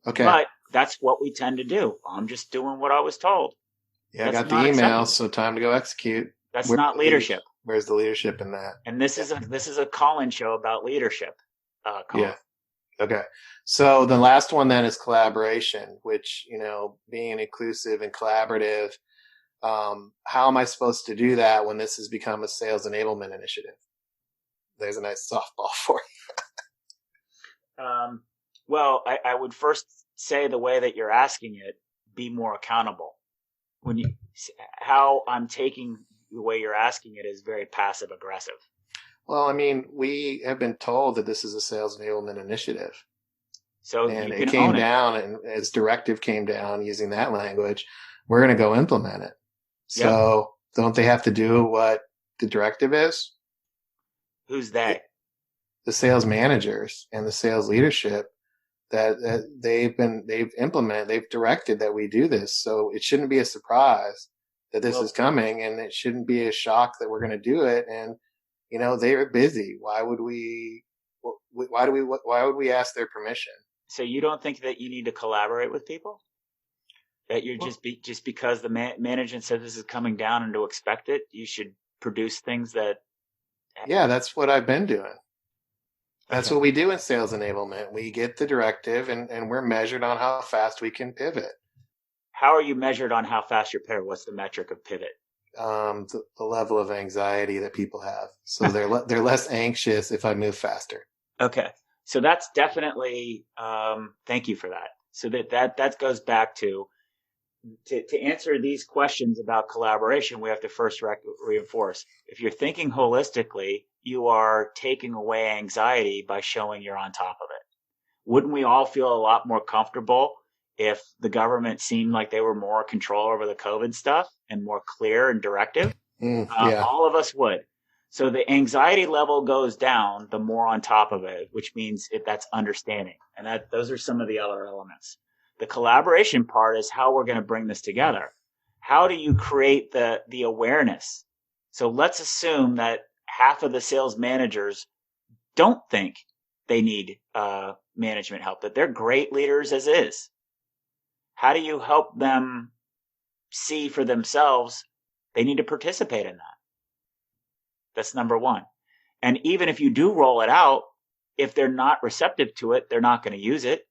Speaker 5: Okay.
Speaker 4: But that's what we tend to do. I'm just doing what I was told.
Speaker 5: Yeah, I got the email, so time to go execute.
Speaker 4: That's not leadership.
Speaker 5: Where's the leadership in that?
Speaker 4: And this is a call-in show about leadership.
Speaker 5: Yeah. Okay. So the last one then is collaboration, which, being inclusive and collaborative, How am I supposed to do that when this has become a sales enablement initiative? There's a nice softball for you.
Speaker 4: Well, I would first say the way that you're asking it, be more accountable. How I'm taking the way you're asking it is very passive aggressive.
Speaker 5: Well, I mean, we have been told that this is a sales enablement initiative.
Speaker 4: So
Speaker 5: and
Speaker 4: you
Speaker 5: it
Speaker 4: can
Speaker 5: came
Speaker 4: own
Speaker 5: down, and its directive came down using that language. We're going to go implement it. So Don't they have to do what the directive is?
Speaker 4: Who's they?
Speaker 5: The sales managers and the sales leadership that they've directed that we do this. So it shouldn't be a surprise that this is coming, and it shouldn't be a shock that we're going to do it. And, they're busy. Why would we ask their permission?
Speaker 4: So you don't think that you need to collaborate with people? That you're just because the management said this is coming down and to expect it, you should produce things that.
Speaker 5: Yeah, that's what I've been doing. That's what we do in sales enablement. We get the directive, and we're measured on how fast we can pivot.
Speaker 4: How are you measured on how fast you pivot? What's the metric of pivot?
Speaker 5: The level of anxiety that people have. So they're less anxious if I move faster.
Speaker 4: Okay. So that's definitely, thank you for that. So that goes back to answer these questions about collaboration, we have to first reinforce. If you're thinking holistically, you are taking away anxiety by showing you're on top of it. Wouldn't we all feel a lot more comfortable if the government seemed like they were more control over the COVID stuff and more clear and directive? All of us would. So the anxiety level goes down the more on top of it, which means that's understanding. And those are some of the other elements. The collaboration part is how we're going to bring this together. How do you create the awareness? So let's assume that half of the sales managers don't think they need management help, that they're great leaders as is. How do you help them see for themselves they need to participate in that? That's number one. And even if you do roll it out, if they're not receptive to it, they're not going to use it.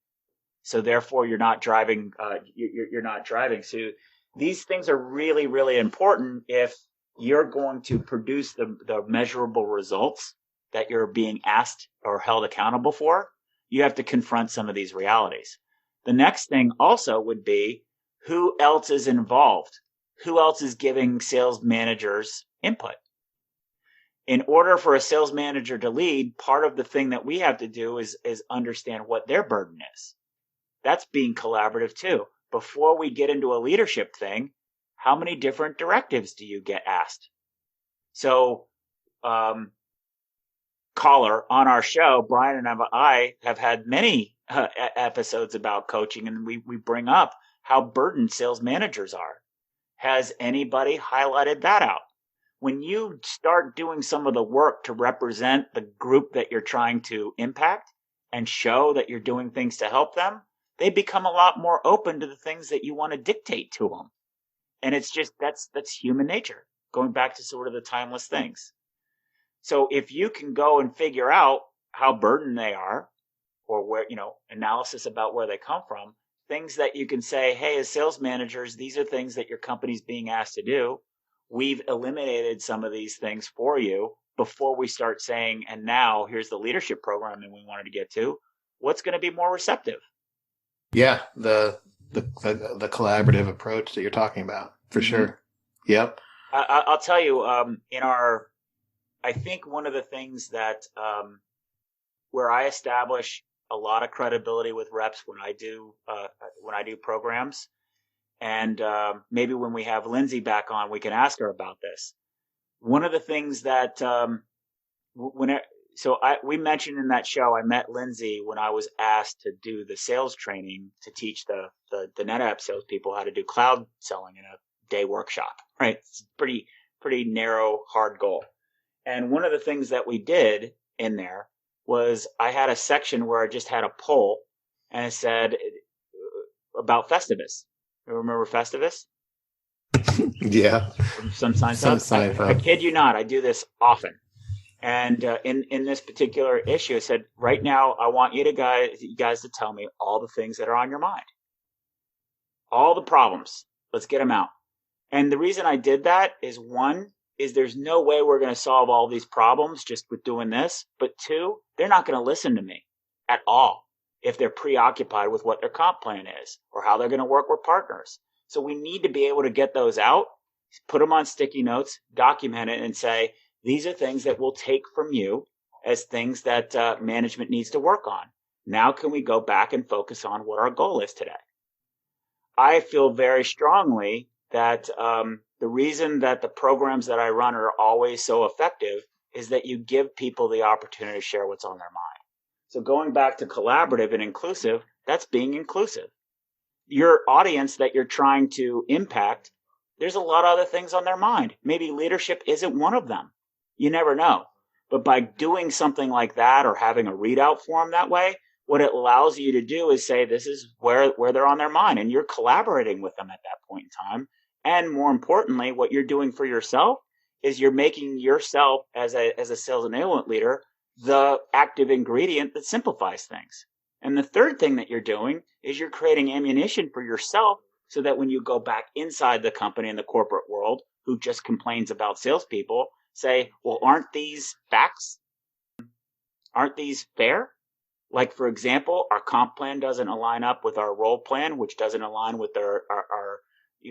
Speaker 4: So therefore, you're not driving. You're not driving. So these things are really, really important if you're going to produce the measurable results that you're being asked or held accountable for. You have to confront some of these realities. The next thing also would be who else is involved? Who else is giving sales managers input? In order for a sales manager to lead, part of the thing that we have to do is understand what their burden is. That's being collaborative too. Before we get into a leadership thing, how many different directives do you get asked? So, caller, on our show, Brian and I have had many episodes about coaching, and we bring up how burdened sales managers are. Has anybody highlighted that out? When you start doing some of the work to represent the group that you're trying to impact and show that you're doing things to help them, they become a lot more open to the things that you want to dictate to them. And it's just, that's human nature, going back to sort of the timeless things. So if you can go and figure out how burdened they are, or where, analysis about where they come from, things that you can say, hey, as sales managers, these are things that your company's being asked to do. We've eliminated some of these things for you before we start saying, and now here's the leadership program that we wanted to get to. What's going to be more receptive?
Speaker 5: Yeah, the collaborative approach that you're talking about, for sure. Yep.
Speaker 4: I'll tell you, I think one of the things that where I establish a lot of credibility with reps when I do programs, and maybe when we have Lindsay back on, we can ask her about this. One of the things that we mentioned in that show, I met Lindsay when I was asked to do the sales training to teach the NetApp salespeople how to do cloud selling in a day workshop. Right, it's pretty narrow, hard goal. And one of the things that we did in there was I had a section where I just had a poll, and it said about Festivus. You remember Festivus?
Speaker 5: Yeah.
Speaker 4: From some science. I kid you not. I do this often. And in this particular issue, it said, right now, I want you guys to tell me all the things that are on your mind. All the problems. Let's get them out. And the reason I did that is, one, is there's no way we're going to solve all these problems just with doing this. But two, they're not going to listen to me at all if they're preoccupied with what their comp plan is or how they're going to work with partners. So we need to be able to get those out, put them on sticky notes, document it, and say, these are things that we'll take from you as things that management needs to work on. Now can we go back and focus on what our goal is today? I feel very strongly that the reason that the programs that I run are always so effective is that you give people the opportunity to share what's on their mind. So going back to collaborative and inclusive, that's being inclusive. Your audience that you're trying to impact, there's a lot of other things on their mind. Maybe leadership isn't one of them. You never know. But by doing something like that or having a readout form that way, what it allows you to do is say, this is where they're on their mind, and you're collaborating with them at that point in time. And more importantly, what you're doing for yourself is you're making yourself as a sales enablement leader the active ingredient that simplifies things. And the third thing that you're doing is you're creating ammunition for yourself so that when you go back inside the company in the corporate world, who just complains about salespeople, say, well, aren't these facts? Aren't these fair? Like, for example, our comp plan doesn't align up with our role plan, which doesn't align with our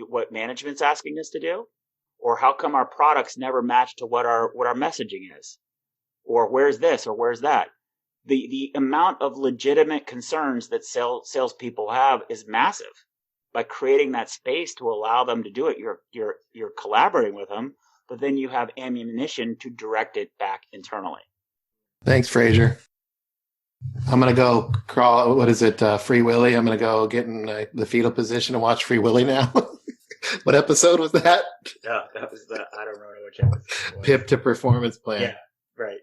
Speaker 4: what management's asking us to do? Or how come our products never match to what our messaging is? Or where's this or where's that? The amount of legitimate concerns that salespeople have is massive. By creating that space to allow them to do it, you're collaborating with them, but then you have ammunition to direct it back internally.
Speaker 5: Thanks, Fraser. I'm going to go crawl. What is it? Free Willy. I'm going to go get in the fetal position and watch Free Willy now. What episode was that?
Speaker 4: Yeah, that was I don't remember which episode it was.
Speaker 5: Pip to performance plan.
Speaker 4: Yeah, right.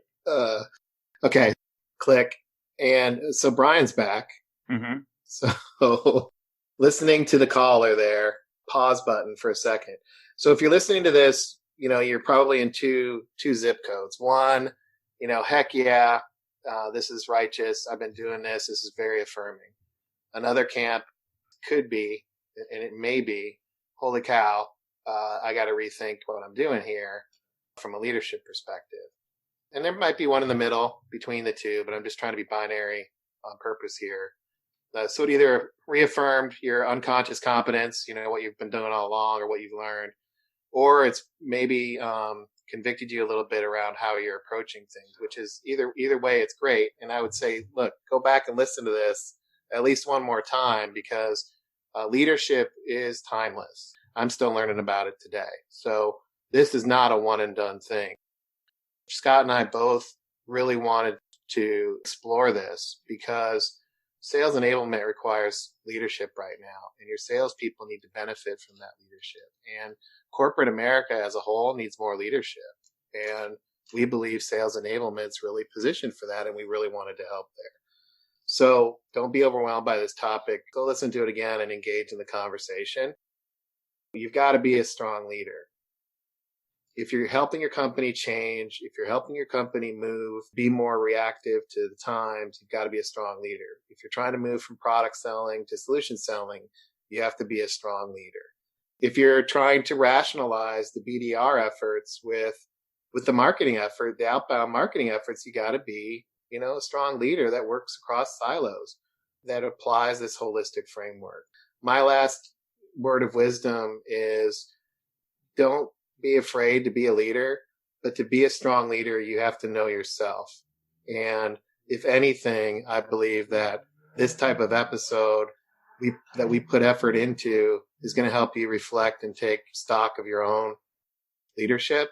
Speaker 5: Okay, click. And so Brian's back.
Speaker 4: Mm-hmm.
Speaker 5: So listening to the caller there, pause button for a second. So if you're listening to this, you're probably in two zip codes. One, heck yeah, this is righteous. I've been doing this. This is very affirming. Another camp could be, and it may be, holy cow, I got to rethink what I'm doing here from a leadership perspective. And there might be one in the middle between the two, but I'm just trying to be binary on purpose here. So it either reaffirmed your unconscious competence, what you've been doing all along or what you've learned, or it's maybe convicted you a little bit around how you're approaching things, which is either way, it's great. And I would say, look, go back and listen to this at least one more time, because leadership is timeless. I'm still learning about it today. So this is not a one and done thing. Scott and I both really wanted to explore this because sales enablement requires leadership right now, and your salespeople need to benefit from that leadership. And corporate America as a whole needs more leadership. And we believe sales enablement is really positioned for that, and we really wanted to help there. So don't be overwhelmed by this topic. Go listen to it again and engage in the conversation. You've got to be a strong leader. If you're helping your company change, if you're helping your company move, be more reactive to the times, you've got to be a strong leader. If you're trying to move from product selling to solution selling, you have to be a strong leader. If you're trying to rationalize the BDR efforts with the marketing effort, the outbound marketing efforts, you got to be, a strong leader that works across silos, that applies this holistic framework. My last word of wisdom is, don't be afraid to be a leader, but to be a strong leader, you have to know yourself. And if anything, I believe that this type of episode that we put effort into is going to help you reflect and take stock of your own leadership.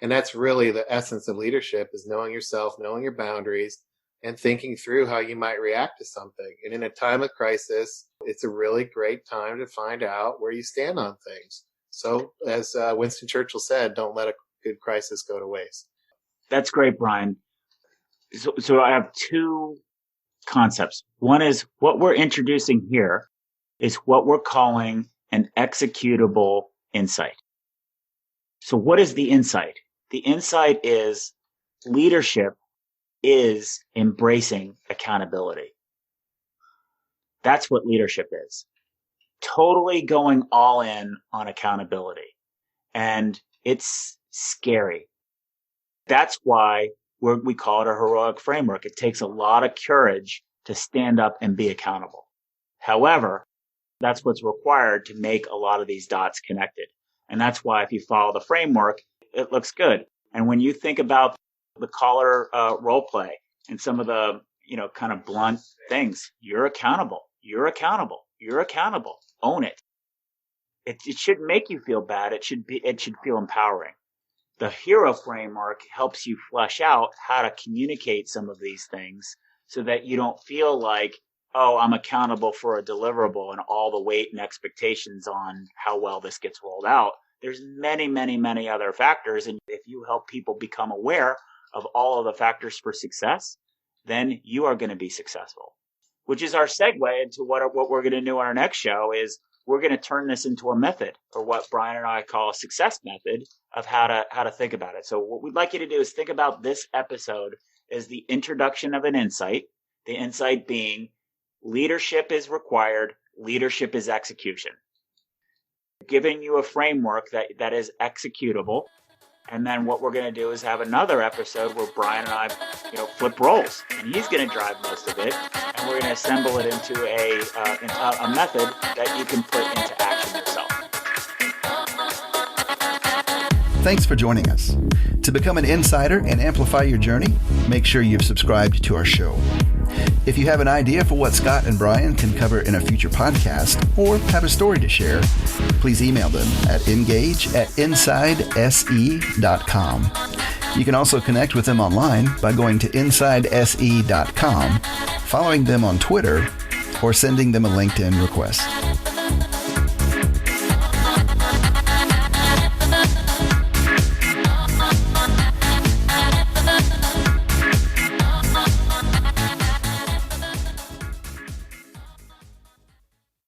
Speaker 5: And that's really the essence of leadership, is knowing yourself, knowing your boundaries, and thinking through how you might react to something. And in a time of crisis, it's a really great time to find out where you stand on things. So as Winston Churchill said, don't let a good crisis go to waste.
Speaker 4: That's great, Brian. So I have two concepts. One is what we're introducing here is what we're calling an executable insight. So what is the insight? The insight is leadership is embracing accountability. That's what leadership is. Totally going all in on accountability. And it's scary. That's why we call it a heroic framework. It takes a lot of courage to stand up and be accountable. However, that's what's required to make a lot of these dots connected. And that's why if you follow the framework, it looks good. And when you think about the caller role play and some of the, kind of blunt things, you're accountable. You're accountable. You're accountable. Own it. It shouldn't make you feel bad. It should feel empowering. The hero framework helps you flesh out how to communicate some of these things so that you don't feel like, oh, I'm accountable for a deliverable and all the weight and expectations on how well this gets rolled out. There's many, many, many other factors. And if you help people become aware of all of the factors for success, then you are going to be successful, which is our segue into what we're going to do on our next show is we're going to turn this into a method, or what Brian and I call a success method of how to think about it. So what we'd like you to do is think about this episode as the introduction of an insight, the insight being leadership is required, leadership is execution. Giving you a framework that is executable. And then what we're going to do is have another episode where Brian and I, flip roles, and he's going to drive most of it, and we're going to assemble it into a method that you can put into action yourself.
Speaker 3: Thanks for joining us. To become an insider and amplify your journey, make sure you've subscribed to our show. If you have an idea for what Scott and Brian can cover in a future podcast or have a story to share, please email them at engage@insidese.com. You can also connect with them online by going to insidese.com, following them on Twitter, or sending them a LinkedIn request.